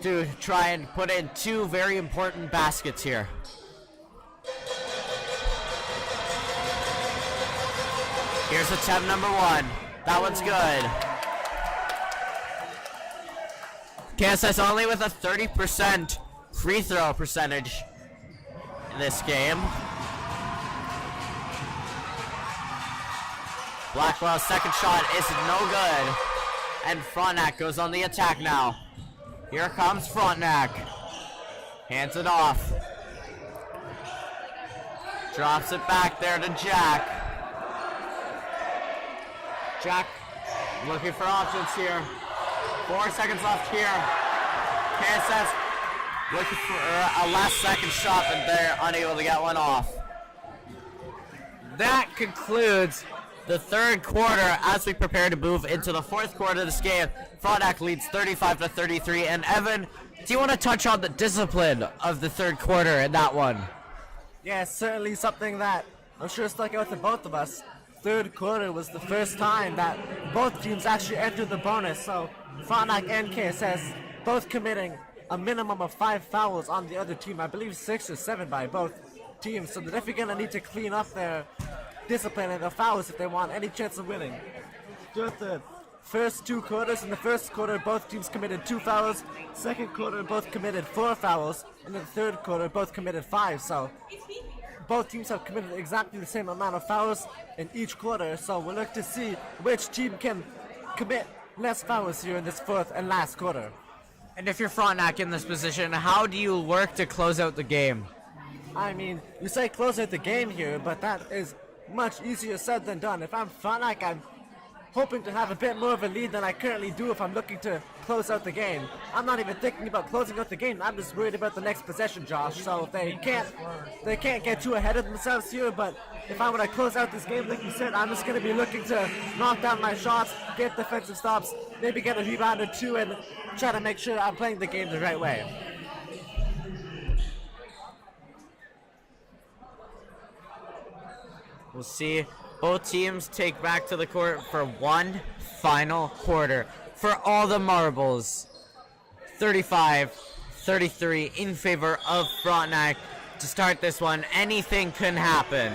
to try and put in two very important baskets here. Here's attempt number one. That one's good. KSS only with a 30% free throw percentage in this game. Blackwell's second shot is no good, and Frontenac goes on the attack now. Here comes Frontenac. Hands it off. Drops it back there to Jack. Jack looking for options here. 4 seconds left here. KSS looking for a last second shot, but they're unable to get one off. That concludes the third quarter as we prepare to move into the fourth quarter of this game. Frontenac leads 35-33. And Evan, do you want to touch on the discipline of the third quarter in that one? Yeah, certainly something that I'm sure stuck out to both of us. Third quarter was the first time that both teams actually entered the bonus, so Frontenac and KSS both committing a minimum of 5 fouls on the other team. I believe 6 or 7 by both teams, so they're definitely going to need to clean up their discipline and their fouls if they want any chance of winning. Throughout the first 2 quarters, in the first quarter both teams committed 2 fouls, second quarter both committed 4 fouls, and in the third quarter both committed 5, so both teams have committed exactly the same amount of fouls in each quarter, so we'll look to see which team can commit less fouls here in this fourth and last quarter. And if you're Frontenac in this position, how do you work to close out the game? I mean, you say close out the game here, but that is much easier said than done. If I'm Frontenac, I'm hoping to have a bit more of a lead than I currently do if I'm looking to close out the game. I'm not even thinking about closing out the game. I'm just worried about the next possession, Josh. So if they can't get too ahead of themselves here, but if I want to close out this game, like you said, I'm just going to be looking to knock down my shots, get defensive stops, maybe get a rebound or two, and try to make sure I'm playing the game the right way. We'll see both teams take back to the court for one final quarter. For all the marbles, 35-33 in favor of Frontenac. To start this one, anything can happen.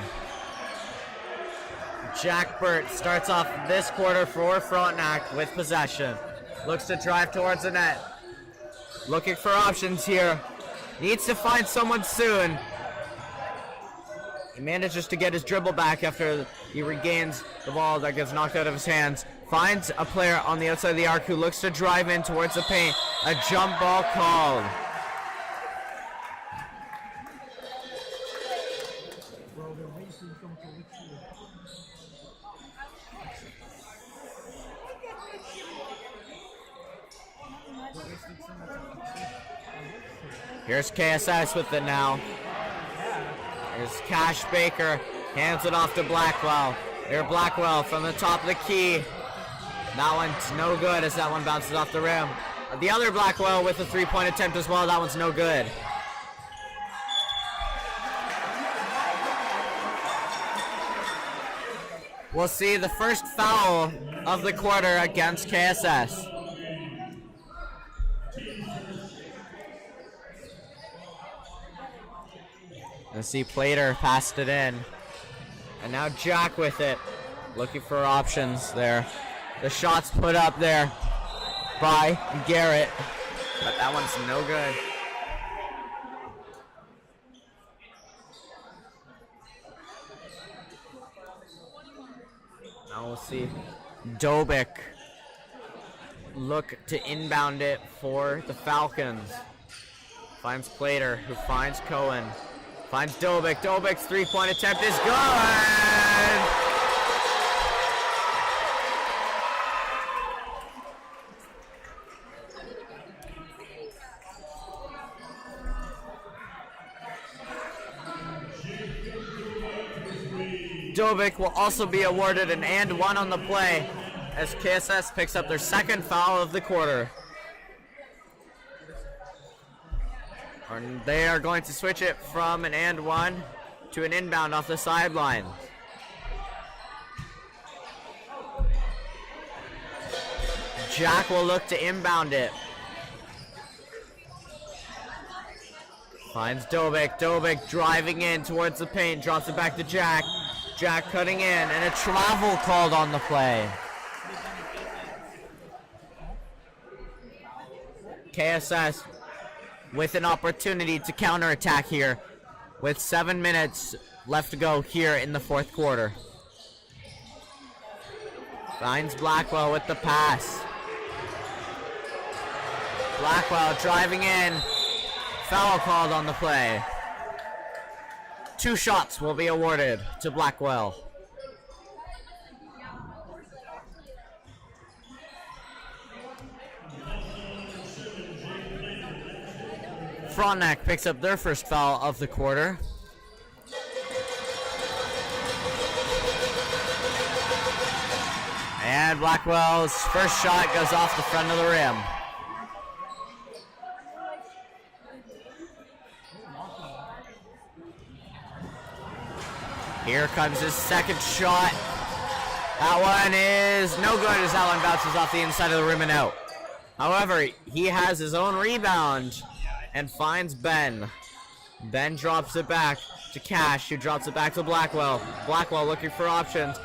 Jack Burt starts off this quarter for Frontenac with possession. Looks to drive towards the net. Looking for options here. Needs to find someone soon. He manages to get his dribble back after he regains the ball that gets knocked out of his hands. Finds a player on the outside of the arc who looks to drive in towards the paint. A jump ball called. Here's KSS with it now. Here's Cash Baker, hands it off to Blackwell. Here Blackwell from the top of the key. That one's no good as that one bounces off the rim. The other Blackwell with a three-point attempt as well. That one's no good. We'll see the first foul of the quarter against KSS. Let's see Plater passed it in. And now Jack with it. Looking for options there. The shot's put up there by Garrett. But that one's no good. Now we'll see Dobik look to inbound it for the Falcons. Finds Plater, who finds Cohen. Finds Dobik. Dobik's three-point attempt is good! Dobik will also be awarded an and one on the play as KSS picks up their second foul of the quarter. And they are going to switch it from an and one to an inbound off the sideline. Jack will look to inbound it. Finds Dobik. Dobik driving in towards the paint. Drops it back to Jack. Jack cutting in, and a travel called on the play. KSS with an opportunity to counterattack here with 7 minutes left to go here in the fourth quarter. Finds Blackwell with the pass. Blackwell driving in. Foul called on the play. 2 shots will be awarded to Blackwell. Frontenac picks up their first foul of the quarter. And Blackwell's first shot goes off the front of the rim. Here comes his second shot. That one is no good as that one bounces off the inside of the rim and out. However, he has his own rebound and finds Ben. Ben drops it back to Cash, who drops it back to Blackwell. Blackwell looking for options.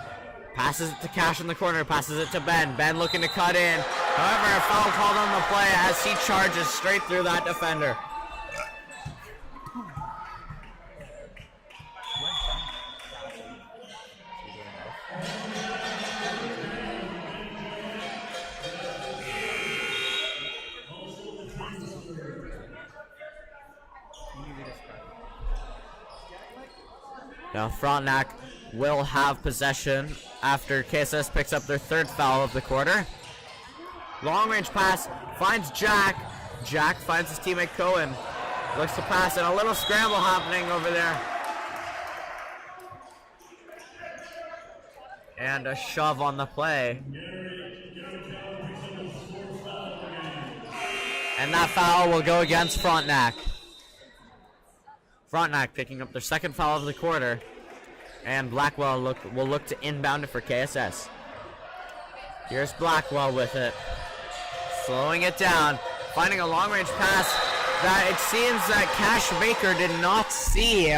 Passes it to Cash in the corner, passes it to Ben. Ben looking to cut in. However, a foul called on the play as he charges straight through that defender. Now Frontenac will have possession after KSS picks up their 3rd foul of the quarter. Long range pass finds Jack. Jack finds his teammate Cohen. Looks to pass and a little scramble happening over there. And a shove on the play. And that foul will go against Frontenac. Frontenac picking up their 2nd foul of the quarter. And Blackwell will look to inbound it for KSS. Here's Blackwell with it. Slowing it down. Finding a long-range pass that it seems that Cash Baker did not see.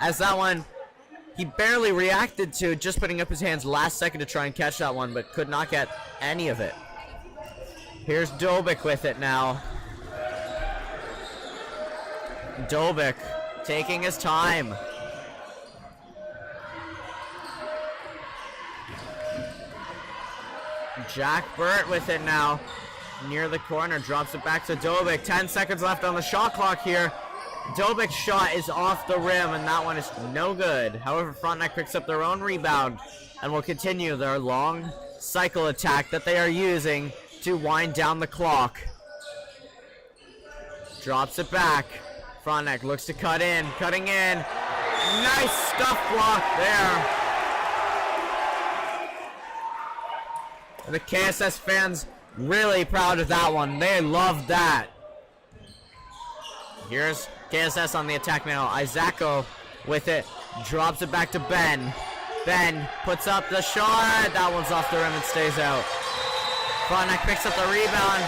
As that one, he barely reacted to, just putting up his hands last second to try and catch that one, but could not get any of it. Here's Dobik with it now. Dobik taking his time. Jack Burt with it now. Near the corner, drops it back to Dobik. 10 seconds left on the shot clock here. Dobik's shot is off the rim, and that one is no good. However, Frontenac picks up their own rebound and will continue their long cycle attack that they are using to wind down the clock. Drops it back. Frontenac looks to cutting in. Nice stuff block there. The KSS fans really proud of that one. They love that. Here's KSS on the attack now. Isako with it. Drops it back to Ben. Ben puts up the shot. That one's off the rim and stays out. Frontenac picks up the rebound.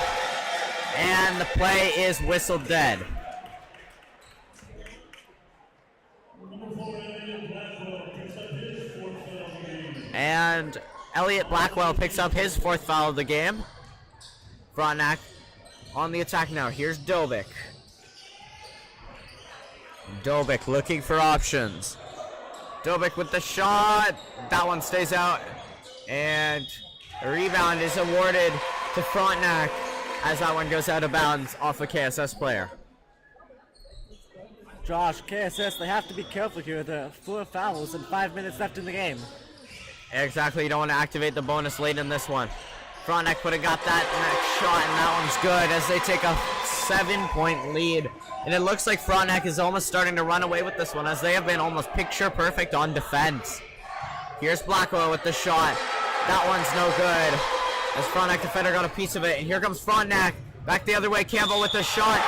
And the play is whistled dead. And Elliot Blackwell picks up his 4th foul of the game. Frontenac on the attack now. Here's Dobik. Dobik looking for options. Dobik with the shot. That one stays out. And a rebound is awarded to Frontenac as that one goes out of bounds off a KSS player. Josh, KSS, they have to be careful here. There are 4 fouls and 5 minutes left in the game. Exactly, you don't want to activate the bonus late in this one. Frontenac would have got that next shot, and that one's good as they take a 7-point lead. And it looks like Frontenac is almost starting to run away with this one, as they have been almost picture perfect on defense. Here's Blackwell with the shot. That one's no good, as Frontenac defender got a piece of it. And here comes Frontenac. Back the other way, Campbell with the shot.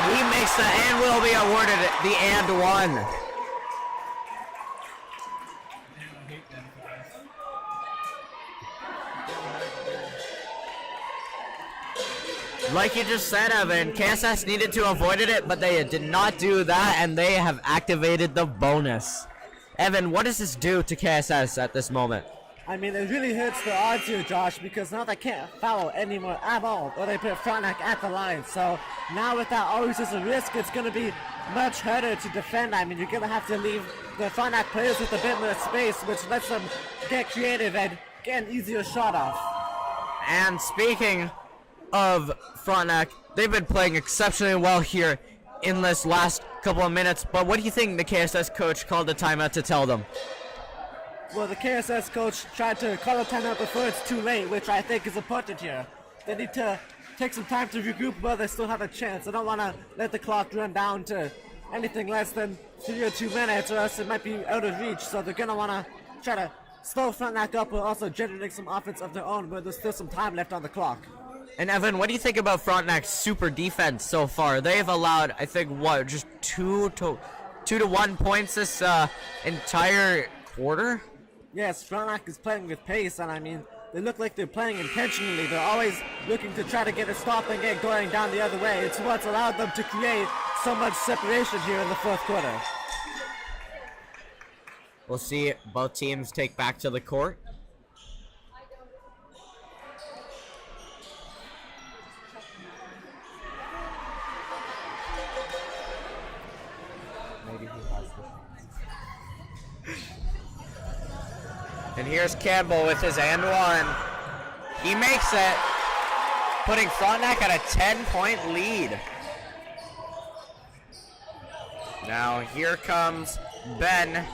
He makes the and will be awarded the and one. Like you just said, Evan, KSS needed to avoid it, but they did not do that, and they have activated the bonus. Evan, what does this do to KSS at this moment? I mean, it really hurts the odds here, Josh, because now they can't foul anymore at all, or they put Frontenac at the line. So now with that always as a risk, it's going to be much harder to defend. I mean, you're going to have to leave the Frontenac players with a bit more space, which lets them get creative and get an easier shot off. And speaking of Frontenac, they've been playing exceptionally well here in this last couple of minutes, but what do you think the KSS coach called the timeout to tell them? Well, the KSS coach tried to call a timeout before it's too late, which I think is important here. They need to take some time to regroup while they still have a chance. They don't want to let the clock run down to anything less than 3 or 2 minutes, or else it might be out of reach. So they're going to want to try to slow Frontenac up, but also generate some offense of their own, but there's still some time left on the clock. And Evan, what do you think about Frontenac's super defense so far? They've allowed, I think, what, just 2 to 1 points this entire quarter? Yes, Frontenac is playing with pace, and I mean, they look like they're playing intentionally. They're always looking to try to get a stop and get going down the other way. It's what's allowed them to create so much separation here in the 4th quarter. We'll see both teams take back to the court. And here's Campbell with his and one. He makes it, putting Frontenac at a 10-point lead. Now here comes Ben.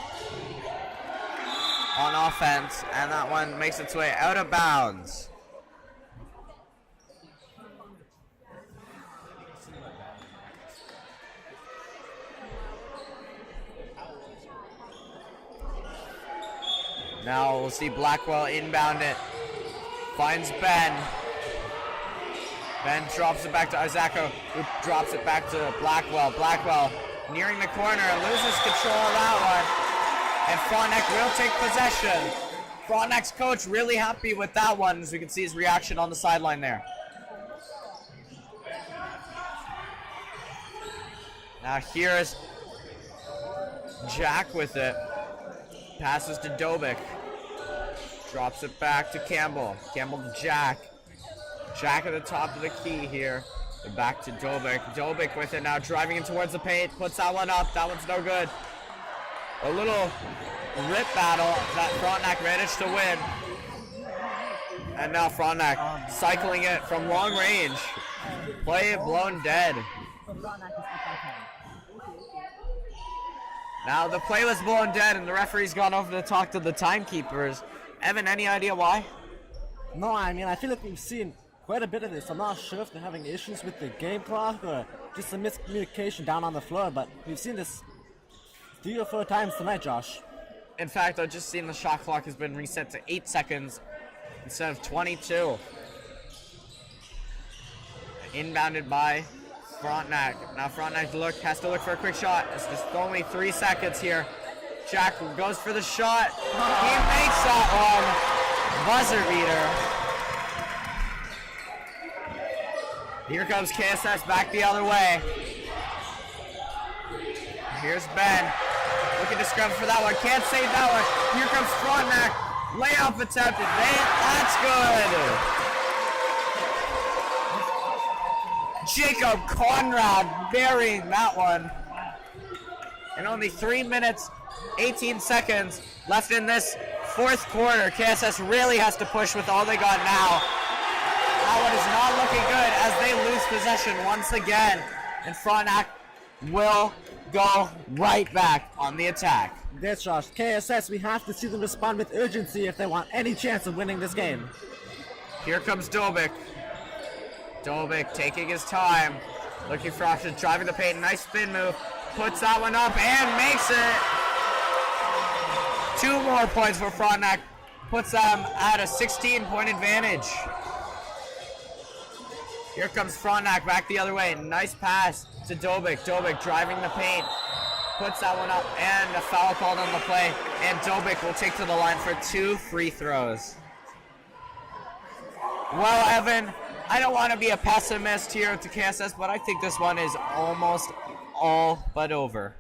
on offense, and that one makes its way out of bounds. Now we'll see Blackwell inbound it. Finds Ben. Ben drops it back to Isako, who drops it back to Blackwell. Blackwell nearing the corner, loses control of that one. And Frontenac will take possession. Frontenac's coach really happy with that one, as we can see his reaction on the sideline there. Now here's Jack with it. Passes to Dobik. Drops it back to Campbell. Campbell to Jack. Jack at the top of the key here. And back to Dobik. Dobik with it now, driving in towards the paint. Puts that one up. That one's no good. A little rip battle that Frontenac managed to win. And now Frontenac cycling it from long range. Play blown dead. Now the play was blown dead and the referee's gone over to talk to the timekeepers. Evan, any idea why? No, I mean, I feel like we've seen quite a bit of this. I'm not sure if they're having issues with the game clock or just some miscommunication down on the floor, but we've seen this 3 or 4 times tonight, Josh. In fact, I've just seen the shot clock has been reset to 8 seconds instead of 22. Inbounded by Frontenac. Now Frontenac has to look for a quick shot. It's just only 3 seconds here. Jack goes for the shot. He makes that one. Buzzer beater. Here comes KSS back the other way. Here's Ben. Looking to scrub for that one. Can't save that one. Here comes Frontenac. Layup attempted. That's good. Jacob Conrad burying that one. And only 3 minutes, 18 seconds left in this fourth quarter. KSS really has to push with all they got now. That one is not looking good as they lose possession once again. And Frontenac will go right back on the attack. Yes, Josh. KSS, we have to see them respond with urgency if they want any chance of winning this game. Here comes Dobik. Dobik taking his time, looking for options, driving the paint, nice spin move, puts that one up and makes it. 2 more points for Frontenac, puts them at a 16-point advantage. Here comes Frontenac back the other way, nice pass to Dobik. Dobik driving the paint, puts that one up and a foul called on the play, and Dobik will take to the line for 2 free throws. Well, Evan, I don't want to be a pessimist here to KSS, but I think this one is almost all but over.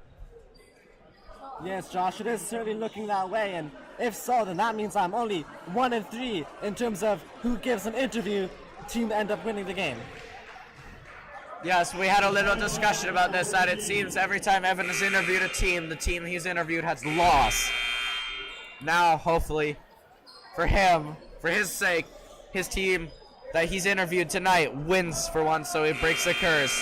Yes, Josh, it is certainly looking that way, and if so, then that means I'm only 1-3 in terms of who gives an interview, team to end up winning the game. Yes, we had a little discussion about this, that it seems every time Evan has interviewed a team, the team he's interviewed has lost. Now, hopefully, for him, for his sake, his team that he's interviewed tonight wins for once, so he breaks the curse.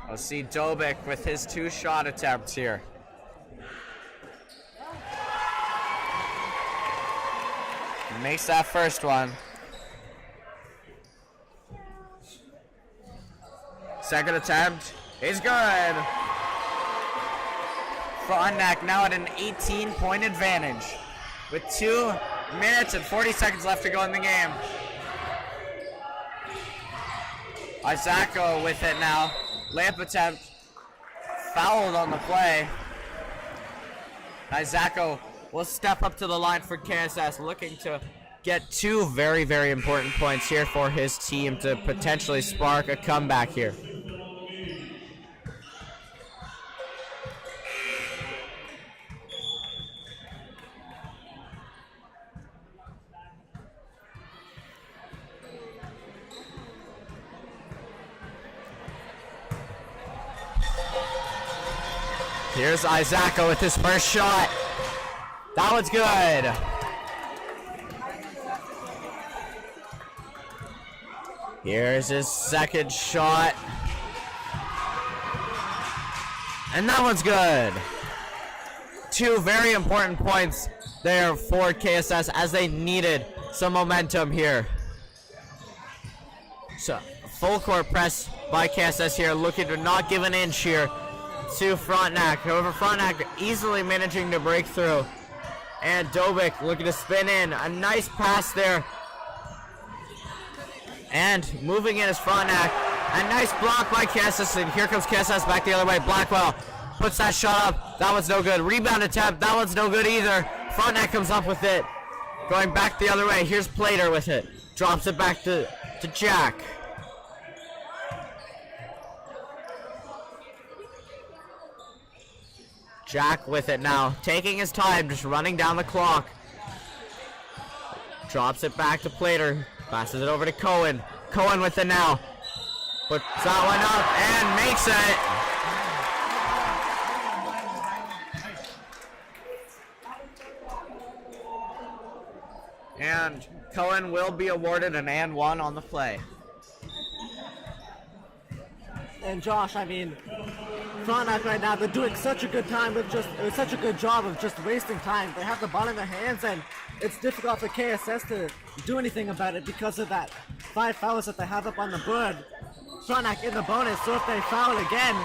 We'll see Dobik with his 2 shot attempts here. He makes that first one. Second attempt is good. Frontenac now at an 18-point advantage with 2 minutes and 40 seconds left to go in the game. Isako with it now. Layup attempt fouled on the play. Isako will step up to the line for KSS, looking to get 2 very, very important points here for his team to potentially spark a comeback here. Here's Isako with his first shot. That one's good. Here's his second shot. And that one's good. Two very important points there for KSS as they needed some momentum here. So, full court press by KSS here, looking to not give an inch here to Frontenac. However, Frontenac easily managing to break through. And Dobic looking to spin in. A nice pass there. And moving in is Frontenac. A nice block by KSS, and here comes KSS back the other way. Blackwell puts that shot up. That one's no good. Rebound attempt. That one's no good either. Frontenac comes up with it. Going back the other way. Here's Plater with it. Drops it back to Jack. Jack with it now. Taking his time, just running down the clock. Drops it back to Plater. Passes it over to Cohen. Cohen with it now. Puts that one up and makes it. And Cohen will be awarded an and one on the play. And Josh, I mean, Frontenac right now, they're doing such a good time with such a good job of just wasting time. They have the ball in their hands, and it's difficult for KSS to do anything about it because of that 5 fouls that they have up on the board. Frontenac in the bonus, so if they foul again,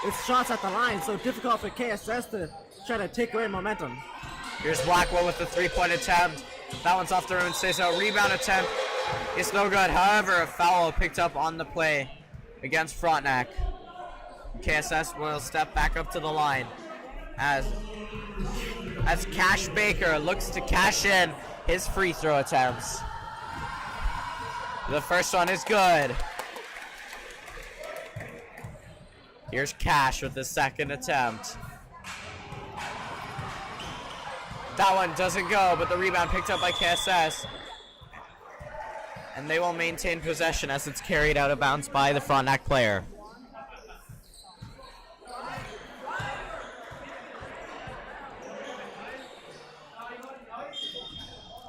it's shots at the line, so difficult for KSS to try to take away momentum. Here's Blackwell with the 3-point attempt. That one's off the rim and stays out. Rebound attempt. It's no good. However, a foul picked up on the play against Frontenac. KSS will step back up to the line as Cash Baker looks to cash in his free throw attempts. The first one is good. Here's Cash with the second attempt. That one doesn't go, but the rebound picked up by KSS. And they will maintain possession as it's carried out of bounds by the Frontenac player.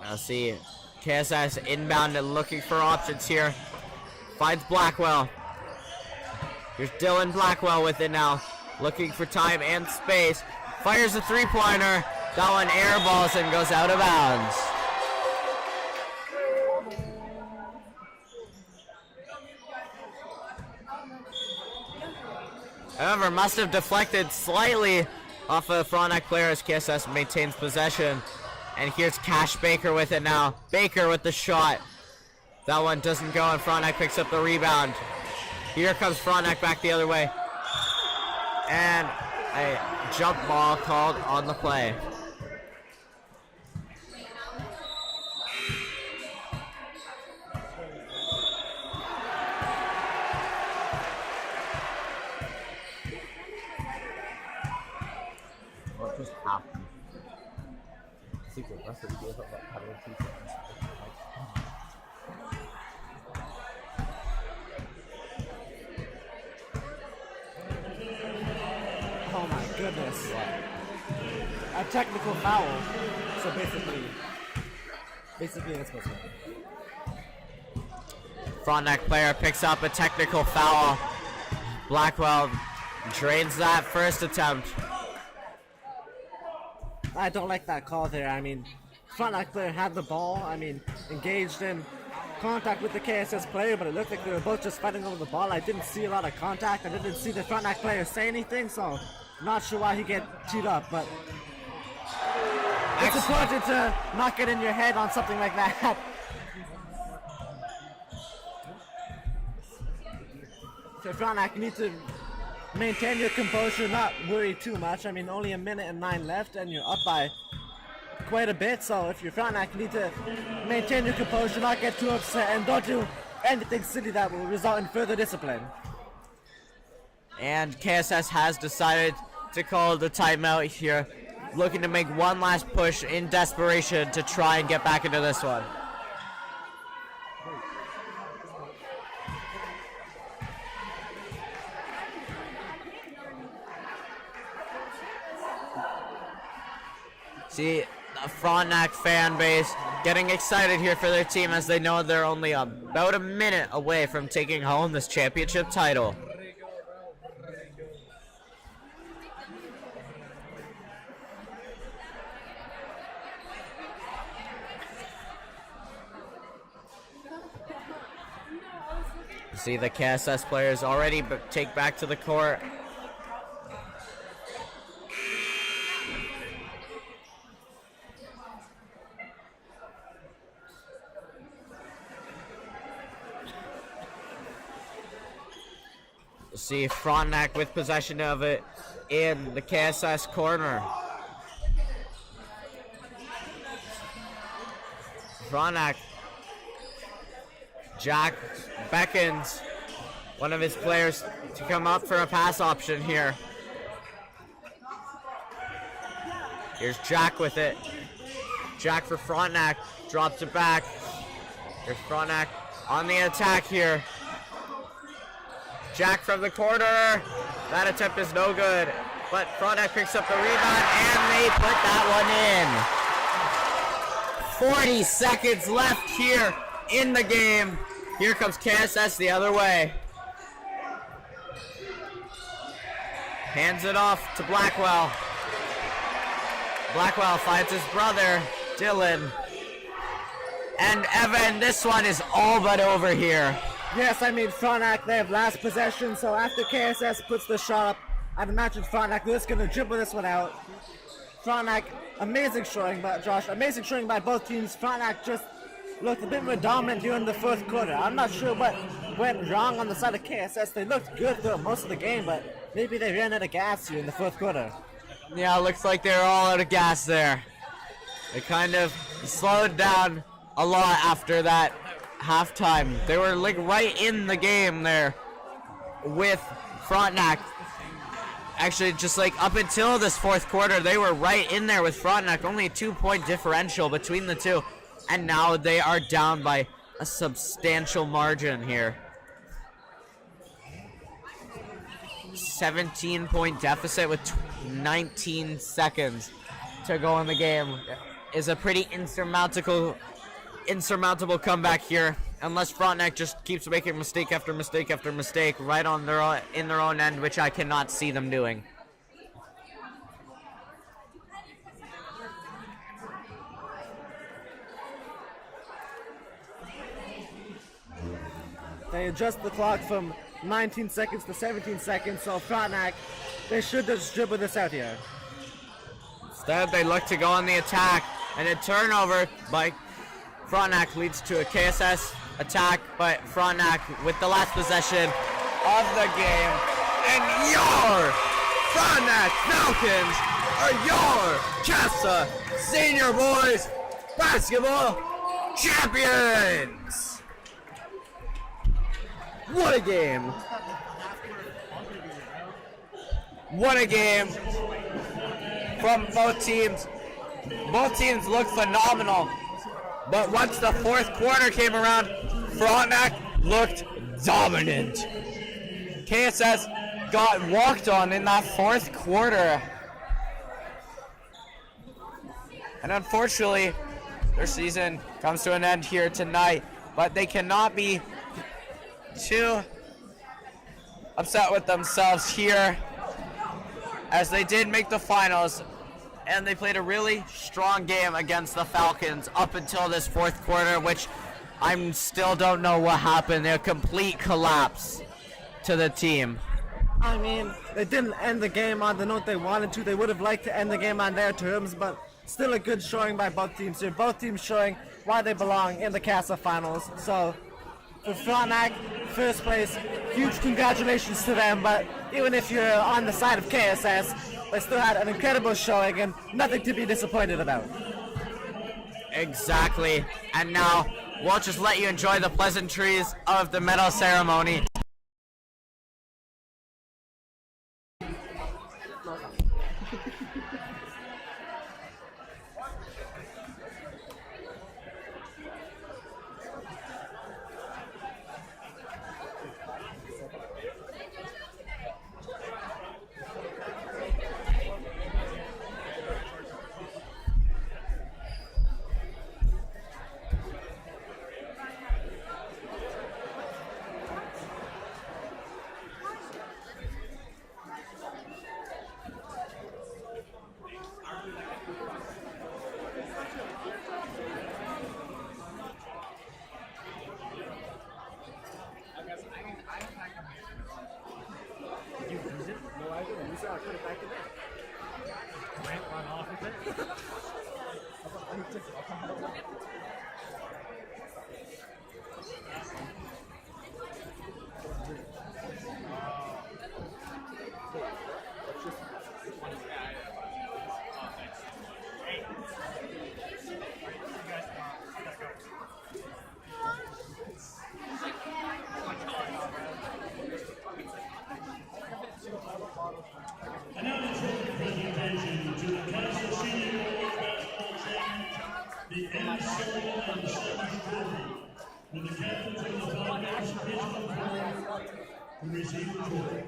Now see, KSS inbound and looking for options here. Finds Blackwell. Here's Dylan Blackwell with it now. Looking for time and space. Fires a 3-pointer. That one airballs and goes out of bounds. However, must have deflected slightly off of the Frontenac player as KSS maintains possession. And here's Cash Baker with it now. Baker with the shot. That one doesn't go, and Frontenac picks up the rebound. Here comes Frontenac back the other way. And a jump ball called on the play. What just happened? Oh my goodness. A technical foul. So basically it's supposed to be. Frontenac player picks up a technical foul. Blackwell drains that first attempt. I don't like that call there. I mean, Frontenac player had the ball. I mean, engaged in contact with the KSS player, but it looked like they were both just fighting over the ball. I didn't see a lot of contact. I didn't see the Frontenac player say anything, so not sure why he get teed up, but it's important to not get in your head on something like that. So Frontenac, you need to maintain your composure, not worry too much. I mean, only 1 minute and 9 left, and you're up by quite a bit. So if you're Frontenac, you need to maintain your composure, not get too upset, and don't do anything silly that will result in further discipline. And KSS has decided to call the timeout here, looking to make one last push in desperation to try and get back into this one. See, the Frontenac fan base getting excited here for their team as they know they're only about a minute away from taking home this championship title. See the KSS players already take back to the court. See Frontenac with possession of it in the KSS corner. Frontenac. Jack beckons one of his players to come up for a pass option here. Here's Jack with it. Jack for Frontenac, drops it back. Here's Frontenac on the attack here. Jack from the corner. That attempt is no good, but Frontenac picks up the rebound and they put that one in. 40 seconds left here in the game. Here comes KSS the other way. Hands it off to Blackwell. Blackwell finds his brother, Dylan. And Evan, this one is all but over here. Yes, I mean, Frontenac, they have last possession, so after KSS puts the shot up, I'd imagine Frontenac is going to dribble this one out. Frontenac, amazing showing by Josh, amazing showing by both teams. Frontenac just looked a bit more dominant during the fourth quarter. I'm not sure what went wrong on the side of KSS. They looked good throughout most of the game, but maybe they ran out of gas here in the fourth quarter. Yeah, it looks like they're all out of gas there. They kind of slowed down a lot after that halftime. They were like right in the game there with Frontenac. Actually, just like up until this fourth quarter, they were right in there with Frontenac. Only a 2-point differential between the two. And now they are down by a substantial margin here. 17-point deficit with 19 seconds to go in the game is a pretty insurmountable comeback here, unless Frontenac just keeps making mistake after mistake after mistake right on in their own end, which I cannot see them doing. They adjust the clock from 19 seconds to 17 seconds, so Frontenac, they should just dribble this out here. Instead, they look to go on the attack, and a turnover by Frontenac leads to a KSS attack, but Frontenac with the last possession of the game, and your Frontenac Falcons are your KASSAA Senior Boys Basketball Champions! What a game! What a game from both teams. Both teams looked phenomenal. But once the fourth quarter came around, Frontenac looked dominant. KSS got walked on in that fourth quarter. And unfortunately, their season comes to an end here tonight. But they cannot be too upset with themselves here, as they did make the finals, and they played a really strong game against the Falcons up until this fourth quarter, which I still don't know what happened. A complete collapse to the team. I mean, they didn't end the game on the note they wanted to. They would have liked to end the game on their terms, but still a good showing by both teams here. Both teams showing why they belong in the KASSAA finals. So for Frontenac, first place, huge congratulations to them, but even if you're on the side of KSS, they still had an incredible showing and nothing to be disappointed about. Exactly. And now we'll just let you enjoy the pleasantries of the medal ceremony. The receiver toy.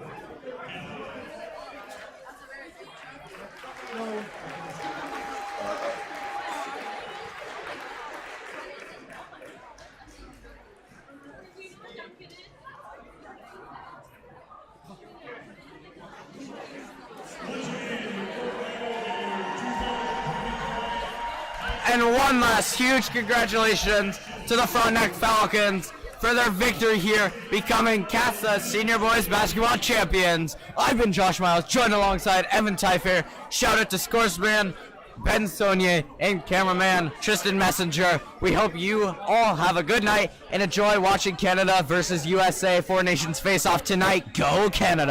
And one last huge congratulations to the Frontenac Falcons for their victory here, becoming KASSAA Senior Boys Basketball Champions. I've been Josh Miles, joined alongside Evan Tyfair. Shout out to Scoresman, Ben Saunier, and cameraman Tristan Messenger. We hope you all have a good night and enjoy watching Canada versus USA Four Nations face off tonight. Go Canada!